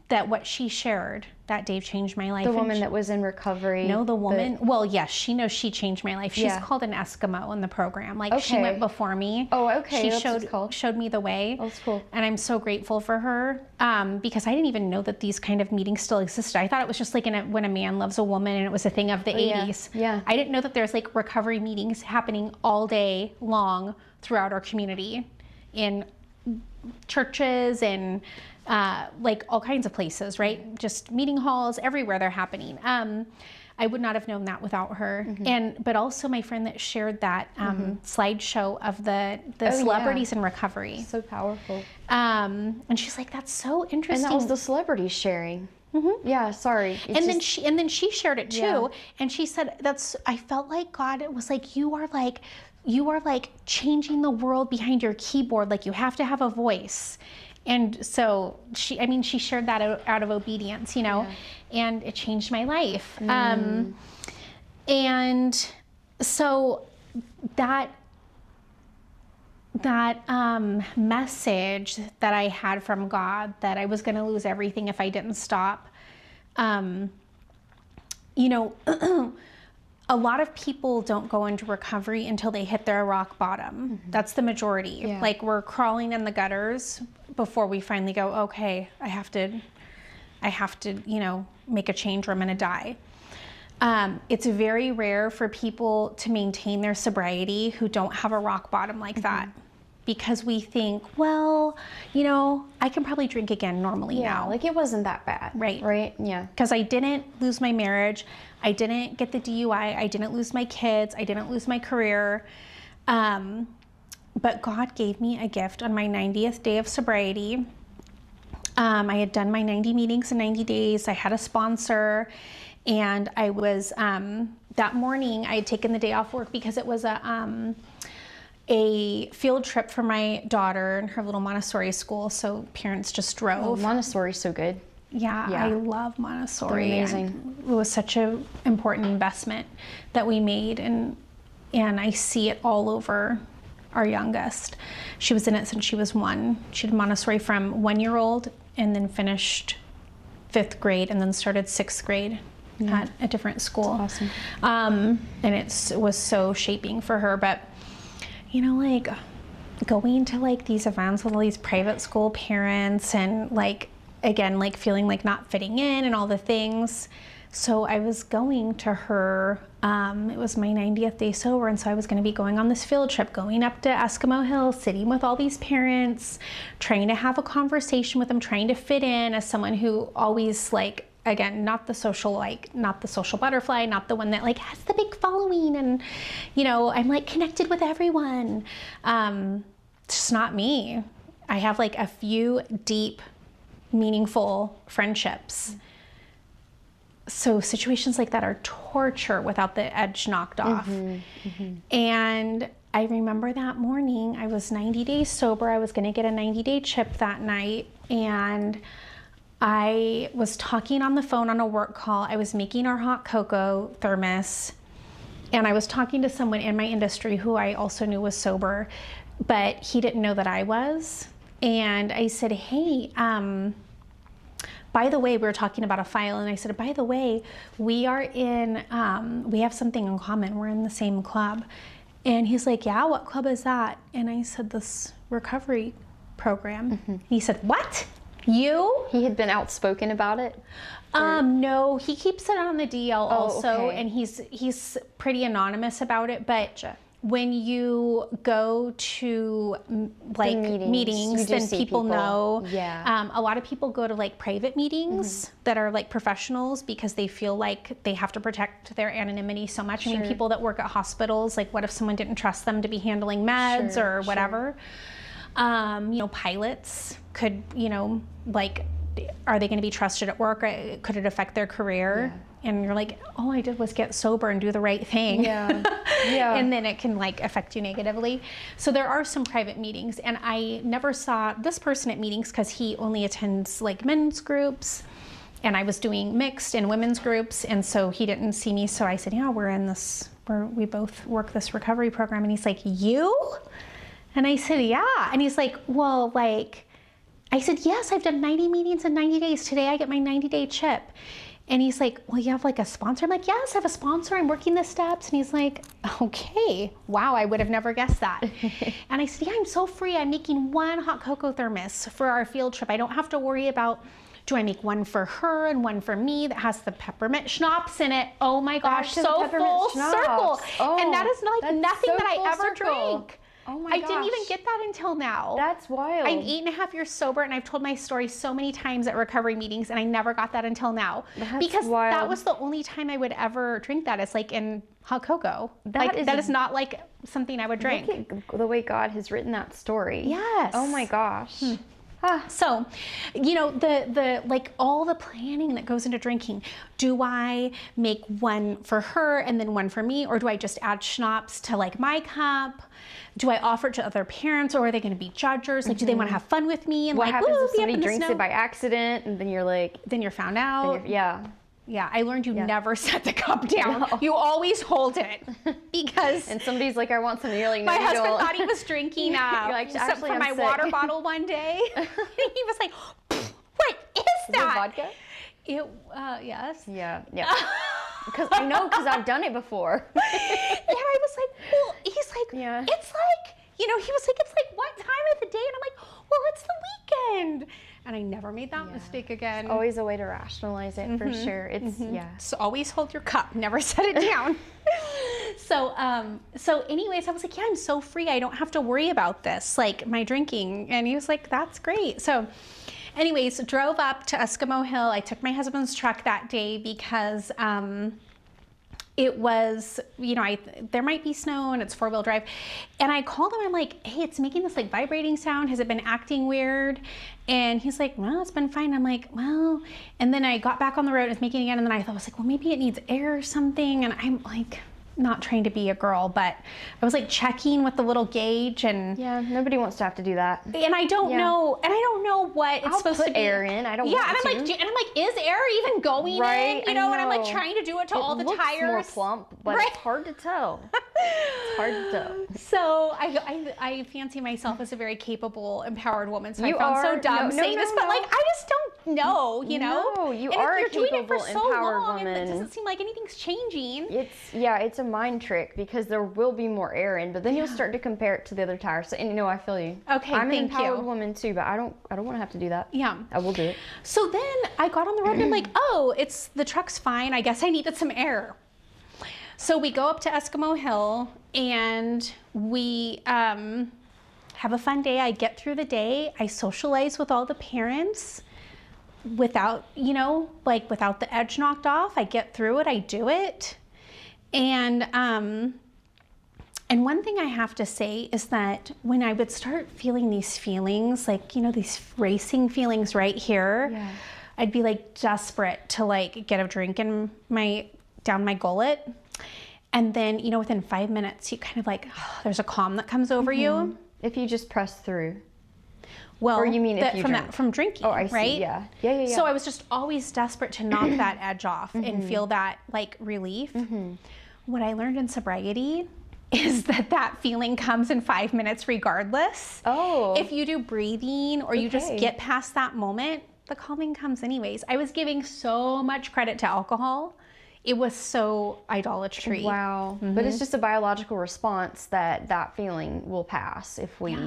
that what she shared that day changed my life. The woman that was in recovery. No, the woman. Well, yes, she knows she changed my life. She's called an Eskimo in the program. She went before me. Oh, okay. She That's what's called. showed me the way. Oh, that's cool. And I'm so grateful for her, because I didn't even know that these kind of meetings still existed. I thought it was just when a man loves a woman, and it was a thing of the 80s. Yeah. I didn't know that there's recovery meetings happening all day long throughout our community, in churches and all kinds of places, right? Just meeting halls, everywhere they're happening. I would not have known that without her. But also my friend that shared that slideshow of the celebrities in recovery. So powerful. And she's like, "That's so interesting." And that was the celebrities sharing. Yeah, sorry. Then she shared it too, and she said, I felt like God was you are changing the world behind your keyboard. You have to have a voice. And so she shared that out of obedience, and it changed my life. And so that message that I had from God, that I was going to lose everything if I didn't stop, a lot of people don't go into recovery until they hit their rock bottom. That's the majority. Yeah. We're crawling in the gutters before we finally go, okay, I have to, make a change or I'm going to die. It's very rare for people to maintain their sobriety who don't have a rock bottom like that. Because we think, well, you know, I can probably drink again normally now. Like it wasn't that bad. Right? Yeah. Because I didn't lose my marriage. I didn't get the DUI. I didn't lose my kids. I didn't lose my career. But God gave me a gift on my 90th day of sobriety. I had done my 90 meetings in 90 days. I had a sponsor. And I was, that morning, I had taken the day off work because it was a field trip for my daughter and her little Montessori school. So parents just drove. Oh, Montessori's so good. Yeah, I love Montessori. They're amazing. And it was such an important investment that we made, and I see it all over our youngest. She was in it since she was 1. She did Montessori from 1-year-old and then finished 5th grade and then started 6th grade at a different school. That's awesome. And it was so shaping for her. But, you know, like going to like these events with all these private school parents and like, again, like feeling like not fitting in and all the things. So I was going to her, it was my 90th day sober, and so I was going to be going on this field trip, going up to Eskimo Hill, sitting with all these parents, trying to have a conversation with them, trying to fit in as someone who always like, again, not the social butterfly, not the one that like has the big following and, you know, I'm like connected with everyone. It's just not me. I have like a few deep, meaningful friendships. So situations like that are torture without the edge knocked off. And I remember that morning, I was 90 days sober. I was going to get a 90-day chip that night. And I was talking on the phone on a work call. I was making our hot cocoa thermos. And I was talking to someone in my industry who I also knew was sober, but he didn't know that I was. And I said, hey, by the way, we were talking about a file, and I said, by the way, we have something in common. We're in the same club. And he's like, yeah, what club is that? And I said, this recovery program. He said, what? You? He had been outspoken about it? No, he keeps it on the DL also, okay. and he's pretty anonymous about it, but when you go to like meetings then people know. A lot of people go to like private meetings that are like professionals because they feel like they have to protect their anonymity so much. I mean, people that work at hospitals, like what if someone didn't trust them to be handling meds or whatever? You know, pilots could, you know, like, are they going to be trusted at work? Could it affect their career? And you're like, all I did was get sober and do the right thing. And then it can like affect you negatively. So there are some private meetings, and I never saw this person at meetings because he only attends like men's groups, and I was doing mixed and women's groups, and so he didn't see me. So I said, yeah, we both work this recovery program. And he's like, you? And I said, yeah. And he's like, well, like, I said, yes, I've done 90 meetings in 90 days. Today I get my 90-day chip. And he's like, well, you have like a sponsor? I'm like, yes, I have a sponsor. I'm working the steps. And he's like, okay, wow, I would have never guessed that. And I said, yeah, I'm so free. I'm making 1 hot cocoa thermos for our field trip. I don't have to worry about, do I make 1 for her and 1 for me that has the peppermint schnapps in it? Oh my gosh, so full circle. And that is like nothing that I ever drank. Oh my gosh. gosh. I didn't even get that until now. That's wild. I'm 8.5 years sober, and I've told my story so many times at recovery meetings, and I never got that until now. Because wild. that was the only time I would ever drink that. It's like in hot cocoa. That is not like something I would drink. Look at the way God has written that story. Yes. Oh my gosh. So, you know, the like all the planning that goes into drinking. Do I make 1 for her and then 1 for me, or do I just add schnapps to like my cup? Do I offer it to other parents, or are they going to be judges? Like, do they want to have fun with me? And what like, happens if somebody drinks it by accident, and then you're like, then you're found out? Yeah, I learned you never set the cup down. No. You always hold it because. And somebody's like, I want some. And you're like, no, my you husband don't. thought he was drinking like, from my water bottle one day. He was like, what is that? Is it vodka? Yes. Yeah. Because I've done it before. Yeah, I was like, well, he's like, it's like, you know, he was like, it's like what time of the day? And I'm like, well, it's the weekend. and I never made that mistake again. Always a way to rationalize it, for sure. It's, So always hold your cup, never set it down. So anyways, I was like, yeah, I'm so free. I don't have to worry about this, like my drinking. And he was like, that's great. So anyways, drove up to Eskimo Hill. I took my husband's truck that day because, it was, you know, there might be snow and it's 4-wheel drive. And I called him, I'm like, hey, it's making this like vibrating sound. Has it been acting weird? And he's like, well, it's been fine. I'm like, well, and then I got back on the road, it's making it again. And then I was like, well, maybe it needs air or something. And I'm like, not trying to be a girl, but I was like checking with the little gauge, and yeah, nobody wants to have to do that. And I don't know, what it's supposed to be. Air in. I don't. Yeah, want and I'm like, is air even going in? You know, and I'm like trying to do it to all the tires. It looks more plump, but it's hard to tell. It's hard to tell. So I fancy myself as a very capable, empowered woman. So I found so dumb saying this, but like I just don't know, you know. No, you and are if you're doing it for capable, so empowered long, woman. and it doesn't seem like anything's changing. It's a mind trick, because there will be more air in, but then you'll start to compare it to the other tires. So, and you know, I feel you. Okay, I'm an thank empowered you. woman too, but I don't want to have to do that. Yeah, I will do it. So then I got on the road and I'm like, oh, the truck's fine. I guess I needed some air. So we go up to Eskimo Hill and we have a fun day. I get through the day. I socialize with all the parents without, you know, like without the edge knocked off. I get through it. I do it. And one thing I have to say is that when I would start feeling these feelings, like, you know, these racing feelings right here, I'd be like desperate to like get a drink in down my gullet. And then, you know, within 5 minutes, you kind of like, there's a calm that comes over you. If you just press through. Well, or you mean if you drink? From drinking, oh, I see. Right? Yeah. So I was just always desperate to knock that edge off and feel that like relief. What I learned in sobriety is that feeling comes in 5 minutes regardless. Oh. If you do breathing or you just get past that moment, the calming comes anyways. I was giving so much credit to alcohol. It was so idolatry. Wow. But it's just a biological response that feeling will pass if we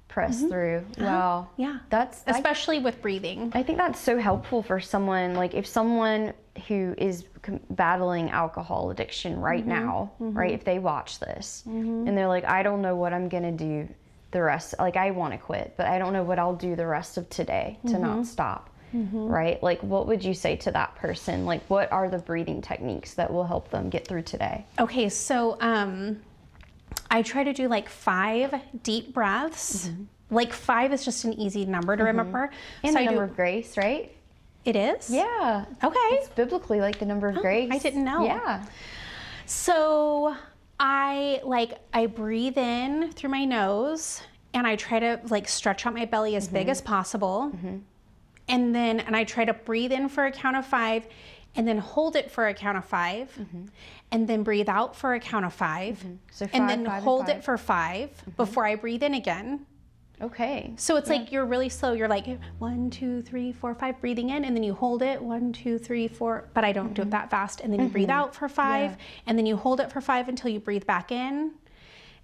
press through. Wow. Yeah. That's especially with breathing. I think that's so helpful for someone, like if someone who is battling alcohol addiction right now, right? If they watch this and they're like, I don't know what I'm going to do the rest, like I want to quit, but I don't know what I'll do the rest of today to not stop. Right? Like, what would you say to that person? Like, what are the breathing techniques that will help them get through today? Okay, so I try to do like 5 deep breaths. Like 5 is just an easy number to remember. And so the number of grace, right? It is? Yeah. Okay. It's biblically like the number of grace. I didn't know. Yeah. So I breathe in through my nose and I try to like stretch out my belly as big as possible. And I try to breathe in for a count of 5 and then hold it for a count of 5 and then breathe out for a count of 5 So 5, and then 5, hold and 5. it for 5 before I breathe in again. Okay. So it's like you're really slow. You're like 1, 2, 3, 4, 5 breathing in and then you hold it 1, 2, 3, 4, but I don't do it that fast. And then you breathe out for 5 and then you hold it for 5 until you breathe back in.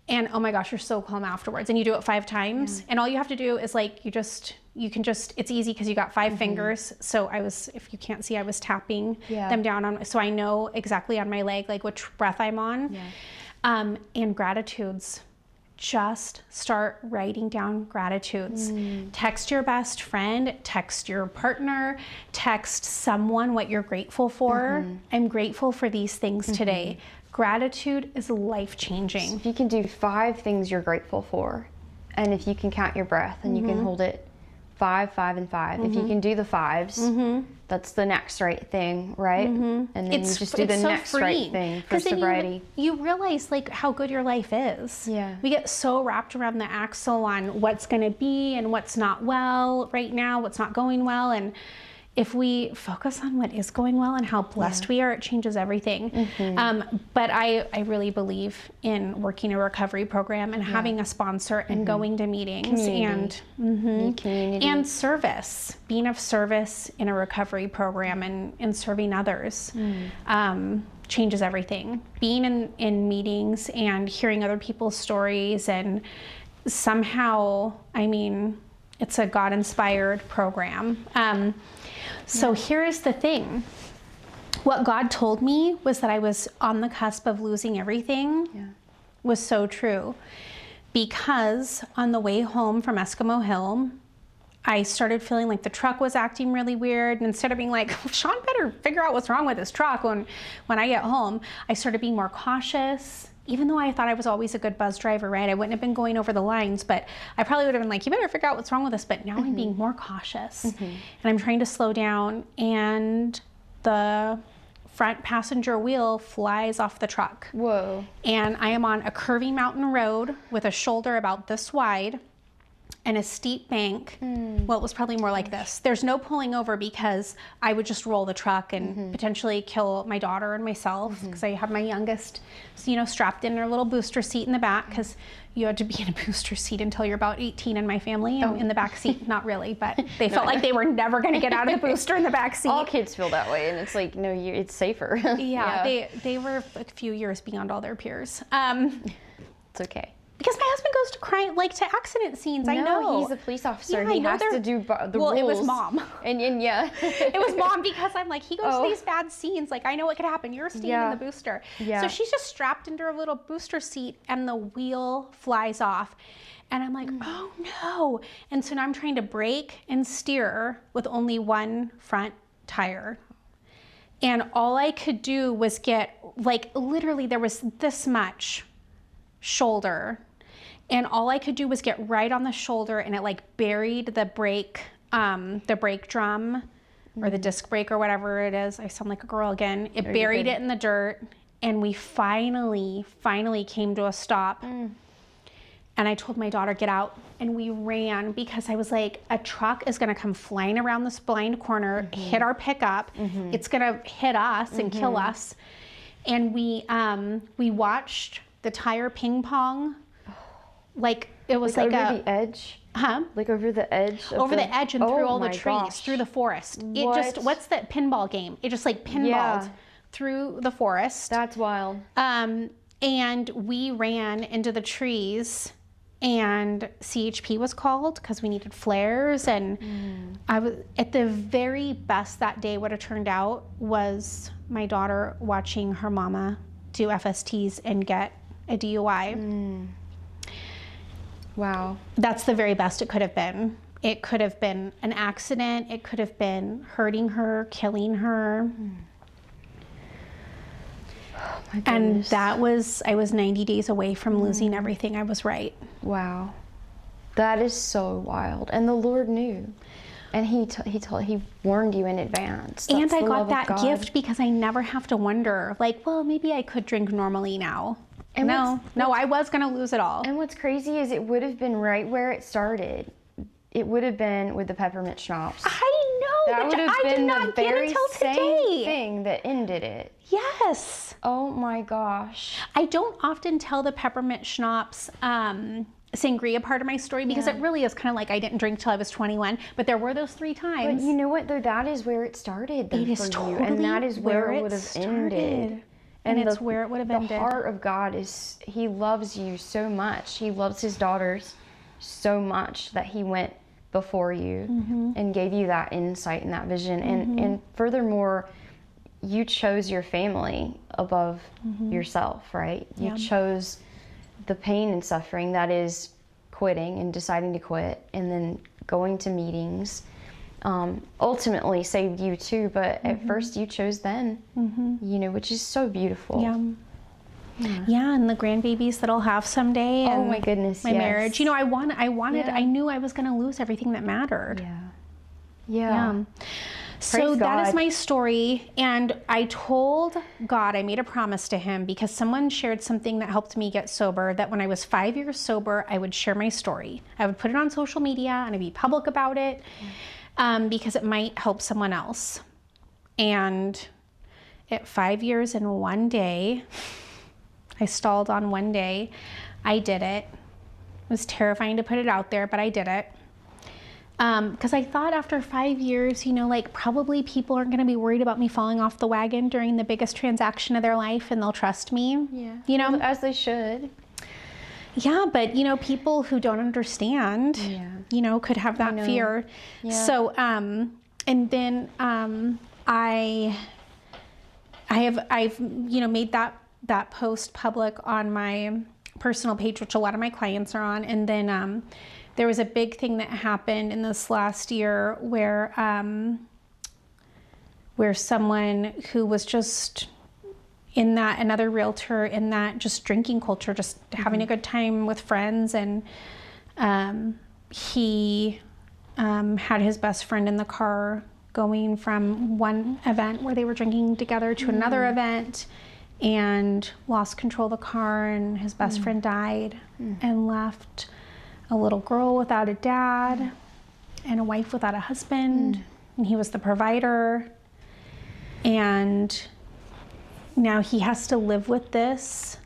And oh my gosh, you're so calm afterwards. And you do it 5 times. And all you have to do is like, you can just, it's easy because you got 5 fingers. So if you can't see, I was tapping them down so I know exactly on my leg, like which breath I'm on. And gratitudes. Just start writing down gratitudes. Text your best friend, text your partner, text someone what you're grateful for. I'm grateful for these things today. Gratitude is life-changing. So if you can do 5 things you're grateful for, and if you can count your breath and you can hold it 5, 5, and 5. If you can do the 5s, that's the next right thing, right? And then you just do the next right thing for sobriety. You realize like how good your life is. Yeah. We get so wrapped around the axle on what's going to be and what's not well right now, what's not going well, and if we focus on what is going well and how blessed we are, it changes everything. But I really believe in working a recovery program and having a sponsor and going to meetings and service, being of service in a recovery program and serving others. Changes everything. Being in meetings and hearing other people's stories and somehow, I mean, It's a God-inspired program. So here's the thing. What God told me was that I was on the cusp of losing everything was so true. Because on the way home from Eskimo Hill, I started feeling like the truck was acting really weird. And instead of being like, Sean better figure out what's wrong with his truck when I get home, I started being more cautious. Even though I thought I was always a good buzz driver, right? I wouldn't have been going over the lines, but I probably would have been like, you better figure out what's wrong with this. But now I'm being more cautious and I'm trying to slow down, and the front passenger wheel flies off the truck. Whoa. And I am on a curvy mountain road with a shoulder about this wide and a steep bank. Well, it was probably more like this. There's no pulling over because I would just roll the truck and potentially kill my daughter and myself, because I have my youngest, strapped in her little booster seat in the back, because you had to be in a booster seat until you're about 18 in my family, and in the back seat, not really, but they felt like they were never going to get out of the booster in the back seat. All kids feel that way, and it's like, no, it's safer. They were a few years beyond all their peers. It's okay. Because my husband goes to accident scenes. I know. He's a police officer. Yeah, he has to do the rules. Well, it was mom. And yeah. It was mom, because I'm like, he goes to these bad scenes. Like, I know what could happen. You're staying in the booster. Yeah. So she's just strapped into her little booster seat, and the wheel flies off. And I'm like, oh no. And so now I'm trying to brake and steer with only one front tire. And all I could do was get, literally there was this much shoulder. And all I could do was get right on the shoulder, and it buried the brake drum or the disc brake or whatever it is. I sound like a girl again. It buried it in the dirt, and we finally came to a stop. And I told my daughter, get out. And we ran, because I was like, a truck is gonna come flying around this blind corner, hit our pickup. It's gonna hit us and kill us. And we watched the tire ping pong. It was over the edge? Over the edge? Over the edge and through all the trees, through the forest. What's that pinball game? It just pinballed through the forest. That's wild. And we ran into the trees, and CHP was called because we needed flares. And I was, at the very best that day would have turned out was my daughter watching her mama do FSTs and get a DUI. Wow. That's the very best it could have been. It could have been an accident. It could have been hurting her, killing her. Oh my goodness. And I was 90 days away from losing everything. I was right. Wow. That is so wild. And the Lord knew. And he warned you in advance. And I got that gift because I never have to wonder, well, maybe I could drink normally now. And no, I was going to lose it all. And what's crazy is it would have been right where it started. It would have been with the Peppermint Schnapps. I know, that but I did not get it till today. Same thing that ended it. Yes. Oh my gosh. I don't often tell the Peppermint Schnapps sangria part of my story, because it really is kind of I didn't drink till I was 21, but there were those 3 times. But you know what, though? That is where it started, though, it is for totally you. And that is where it would have ended. And it's where it would have ended. The heart of God is, he loves you so much. He loves his daughters so much that he went before you and gave you that insight and that vision. And furthermore, you chose your family above yourself, right? You chose the pain and suffering that is quitting and deciding to quit, and then going to meetings. Ultimately saved you too, but at first you chose them, which is so beautiful. Yeah, and the grandbabies that I'll have someday. Oh my goodness, my marriage. I knew I was going to lose everything that mattered. Yeah. So that is my story, and I told God, I made a promise to him, because someone shared something that helped me get sober, that when I was 5 years sober, I would share my story. I would put it on social media, and I'd be public about it. Because it might help someone else. And at 5 years and 1 day, I stalled on 1 day. I did it. It was terrifying to put it out there, but I did it. Because I thought after 5 years, probably people aren't going to be worried about me falling off the wagon during the biggest transaction of their life, and they'll trust me. Yeah. As they should. Yeah, but you know, people who don't understand, you know, could have that fear. Yeah. So, and then I've you know made that post public on my personal page, which a lot of my clients are on, and then there was a big thing that happened in this last year where someone who was just in that, another realtor in that just drinking culture, just having a good time with friends, and he had his best friend in the car going from one event where they were drinking together to another event, and lost control of the car, and his best friend died and left a little girl without a dad and a wife without a husband, and he was the provider, and now he has to live with this,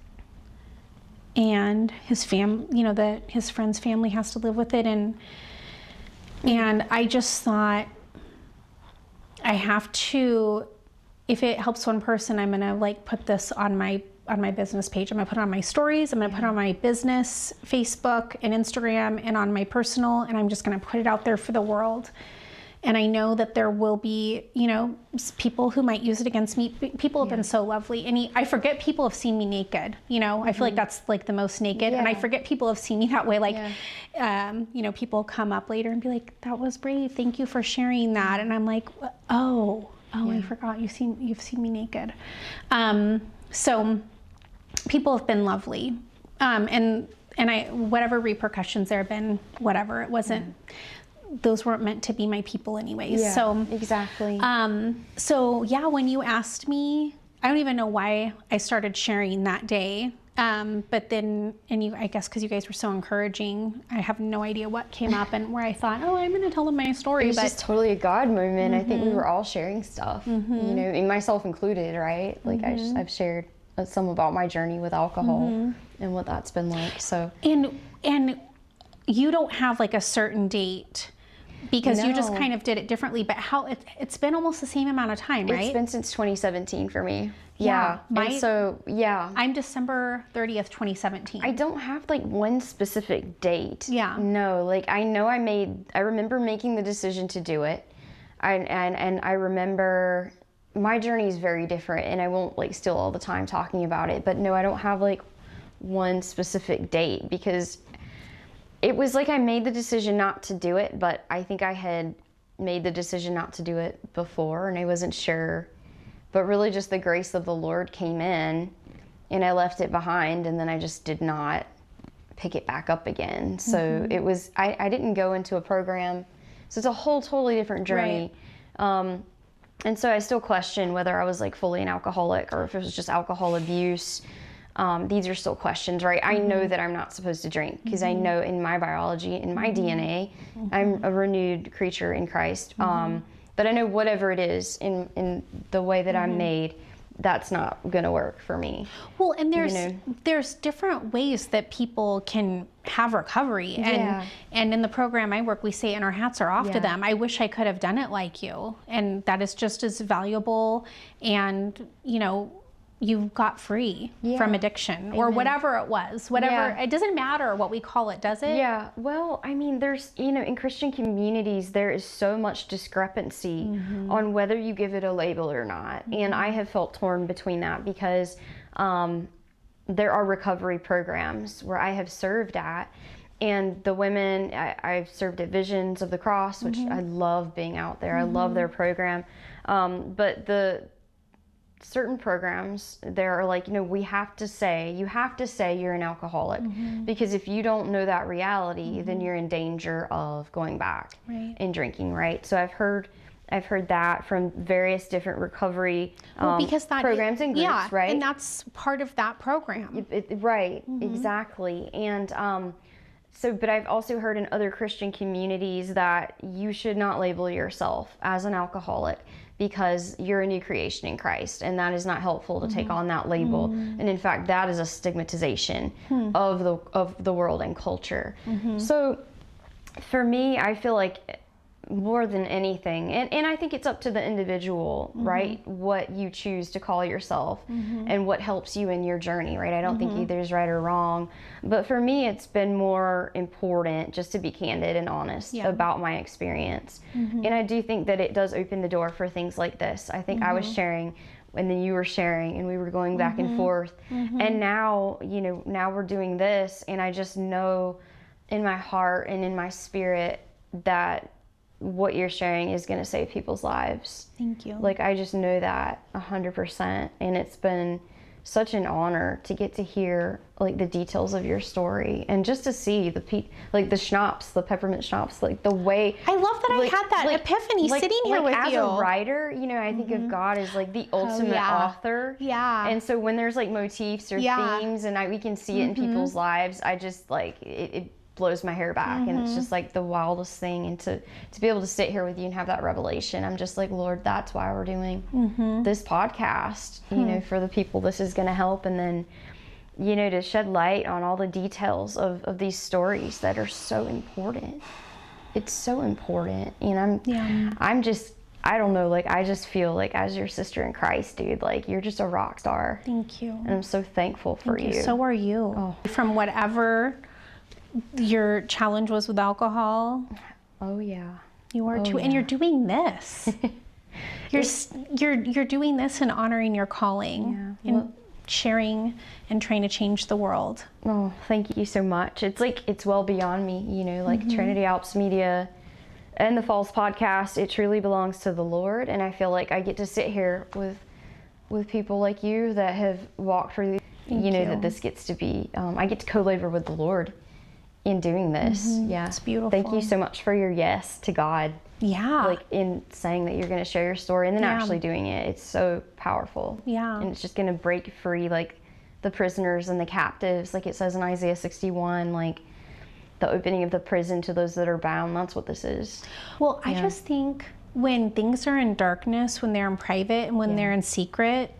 and his his friend's family has to live with it, and I just thought, I have to, if it helps one person, I'm gonna like put this on my business page. I'm gonna put it on my stories. I'm gonna put it on my business Facebook and Instagram, and on my personal, and I'm just gonna put it out there for the world. And I know that there will be, you know, people who might use it against me. People have been so lovely. And I forget people have seen me naked, you know. I feel like that's like the most naked. And I forget people have seen me that way. Like, you know, people come up later and be like, that was brave. Thank you for sharing that. And I'm like, oh, I forgot you've seen me naked. So people have been lovely. And whatever repercussions there have been, whatever, it wasn't, those weren't meant to be my people anyways. Yeah, so exactly. So yeah, when you asked me, I don't even know why I started sharing that day. But then, I guess because you guys were so encouraging, I have no idea what came up and where I thought, oh, I'm going to tell them my story. It was just totally a God moment. I think we were all sharing stuff, you know, and myself included, right? Like I've shared some about my journey with alcohol and what that's been like. So and you don't have like a certain date, because you just kind of did it differently, but it's been almost the same amount of time, right? It's been since 2017 for me. Yeah. I'm December 30th, 2017. I don't have like one specific date. Yeah. No, like I remember making the decision to do it. And I remember my journey is very different, and I won't like steal all the time talking about it, but no, I don't have like one specific date, because it was like I made the decision not to do it, but I think I had made the decision not to do it before, and I wasn't sure. But really just the grace of the Lord came in, and I left it behind, and then I just did not pick it back up again. So it was, I didn't go into a program. So it's a whole totally different journey. Right. And so I still question whether I was like fully an alcoholic or if it was just alcohol abuse. These are still questions, right? I know that I'm not supposed to drink, because I know in my biology, in my DNA, I'm a renewed creature in Christ. But I know whatever it is in the way that I'm made, that's not gonna work for me. Well, and there's different ways that people can have recovery, and in the program I work, we say, and our hats are off to them. I wish I could have done it like you, and that is just as valuable. And you know, you got free from addiction or whatever it was, it doesn't matter what we call it, does it? Yeah, well, I mean, there's, you know, in Christian communities, there is so much discrepancy on whether you give it a label or not. And I have felt torn between that, because there are recovery programs where I have served at, and the women, I've served at Visions of the Cross, which I love being out there. I love their program. But the certain programs, there are like, you know, you have to say you're an alcoholic, because if you don't know that reality, then you're in danger of going back and drinking, right? So I've heard that from various different recovery because that programs and groups, right? And that's part of that program. Right, exactly. And but I've also heard in other Christian communities that you should not label yourself as an alcoholic, because you're a new creation in Christ, and that is not helpful to take on that label. And in fact, that is a stigmatization of the world and culture. So for me, I feel like more than anything, and I think it's up to the individual, right? What you choose to call yourself and what helps you in your journey, right? I don't think either is right or wrong, but for me, it's been more important just to be candid and honest about my experience. And I do think that it does open the door for things like this. I think I was sharing, and then you were sharing, and we were going back and forth, and now, now we're doing this, and I just know in my heart and in my spirit that what you're sharing is going to save people's lives. Thank you. Like, I just know that 100%. And it's been such an honor to get to hear like the details of your story, and just to see the schnapps, the peppermint schnapps, like the way. I love that I had that epiphany sitting here with as you. As a writer, I think of God as like the ultimate author. Yeah. And so when there's like motifs or themes, and we can see it in people's lives, I just like it blows my hair back, and it's just like the wildest thing. And to be able to sit here with you and have that revelation, I'm just like, Lord, that's why we're doing this podcast, for the people this is going to help, and then to shed light on all the details of these stories that are so important. It's so important. And I'm just, I don't know, like I just feel like as your sister in Christ, dude, like you're just a rock star. Thank you. And I'm so thankful for you. So are you. Oh. From whatever your challenge was with alcohol. Oh yeah. You are too, and you're doing this. you're doing this and honoring your calling and sharing and trying to change the world. Oh, thank you so much. It's like it's well beyond me, like Trinity Alps Media and the Falls podcast. It truly belongs to the Lord, and I feel like I get to sit here with people like you that have walked through. That this gets to be. I get to co-labor with the Lord in doing this. Yeah, it's beautiful. Thank you so much for your yes to God. Yeah. Like in saying that you're going to share your story and then actually doing it. It's so powerful. Yeah. And it's just going to break free like the prisoners and the captives, like it says in Isaiah 61, like the opening of the prison to those that are bound. That's what this is. Well, I just think when things are in darkness, when they're in private and when they're in secret,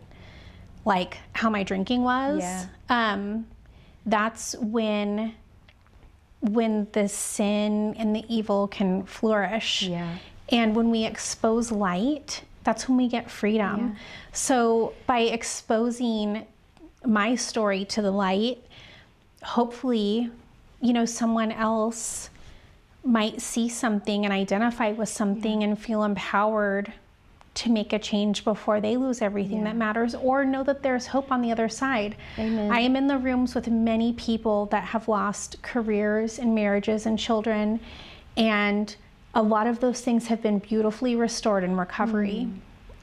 like how my drinking was, that's when the sin and the evil can flourish. Yeah. And when we expose light, that's when we get freedom. Yeah. So by exposing my story to the light, hopefully, someone else might see something and identify with something and feel empowered to make a change before they lose everything that matters, or know that there's hope on the other side. Amen. I am in the rooms with many people that have lost careers and marriages and children, and a lot of those things have been beautifully restored in recovery.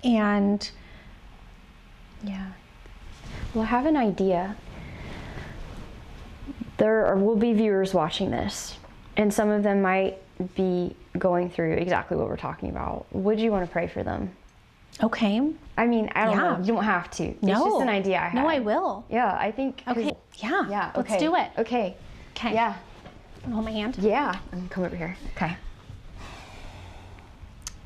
And well, I have an idea. There will be viewers watching this, and some of them might be going through exactly what we're talking about. Would you want to pray for them? Okay. I mean, I don't know. You don't have to. It's just an idea I have. No, I will. Yeah, I think. Okay. Yeah. Yeah. Okay. Let's do it. Okay. Okay. Yeah. Hold my hand. Yeah. Come over here. Okay.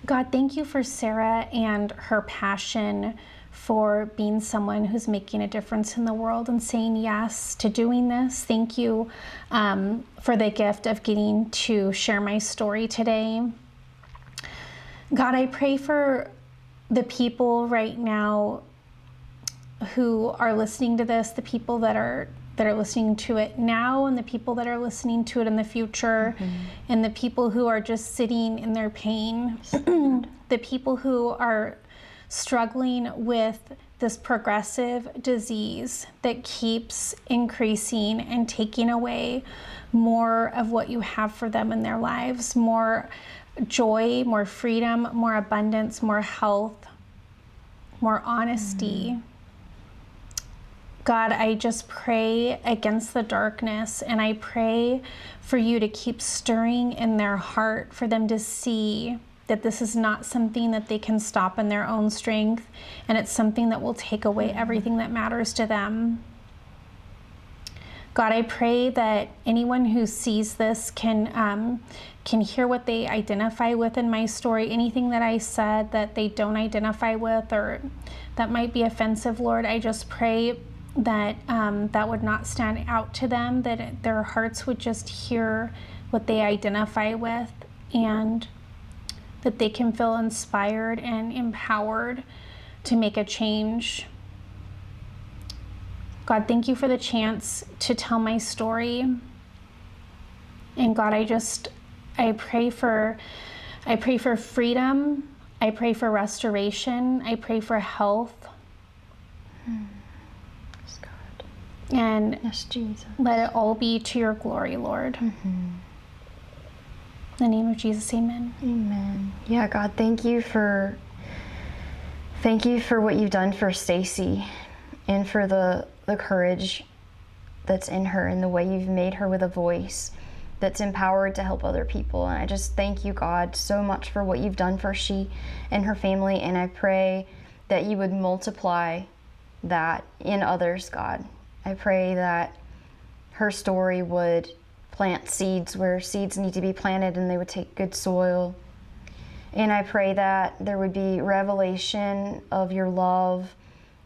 God, thank you for Sarah and her passion for being someone who's making a difference in the world and saying yes to doing this. Thank you for the gift of getting to share my story today. God, I pray for the people right now who are listening to this, the people that are listening to it now, and the people that are listening to it in the future, and the people who are just sitting in their pain, the people who are struggling with this progressive disease that keeps increasing and taking away more of what you have for them in their lives, more joy, more freedom, more abundance, more health, more honesty. God, I just pray against the darkness, and I pray for you to keep stirring in their heart, for them to see that this is not something that they can stop in their own strength, and it's something that will take away everything that matters to them. God, I pray that anyone who sees this can hear what they identify with in my story. Anything that I said that they don't identify with or that might be offensive, Lord, I just pray that that would not stand out to them, that their hearts would just hear what they identify with. And that they can feel inspired and empowered to make a change. God, thank you for the chance to tell my story. And God, I pray for freedom. I pray for restoration. I pray for health. Yes, God. And Yes, Jesus. let it all be to your glory, Lord. In the name of Jesus, amen. Amen. Yeah, God, thank you for what you've done for Stacy, and for the courage that's in her, and the way you've made her with a voice that's empowered to help other people. And I just thank you, God, so much for what you've done for she and her family. And I pray that you would multiply that in others, God. I pray that her story would plant seeds where seeds need to be planted, and they would take good soil. And I pray that there would be revelation of your love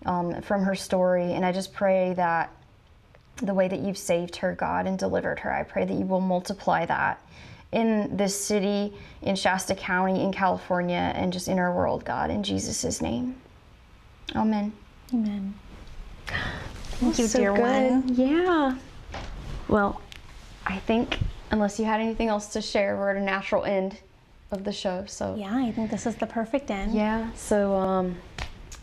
from her story. And I just pray that the way that you've saved her, God, and delivered her, I pray that you will multiply that in this city, in Shasta County, in California, and just in our world, God, in Jesus' name. Amen. Amen. Thank you, So dear good. one. Yeah. Well, I think, unless you had anything else to share, we're at a natural end of the show. So Yeah, I think this is the perfect end. yeah. So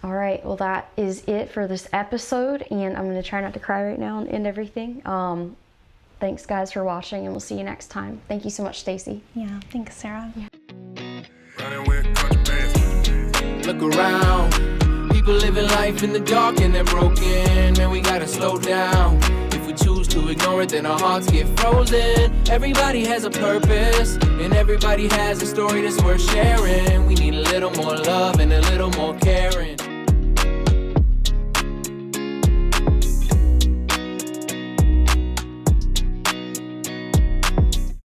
all right. Well, that is it for this episode, and I'm gonna try not to cry right now and end everything. Thanks, guys, for watching, and we'll see you next time. Thank you so much, Stacy. Yeah, thanks, Sarah. Look around, people living life in the dark and they're broken. Man, we gotta slow down. If we choose to ignore it, then our hearts get frozen. Everybody has a purpose, and everybody has a story that's worth sharing. We need a little more love and a little more care.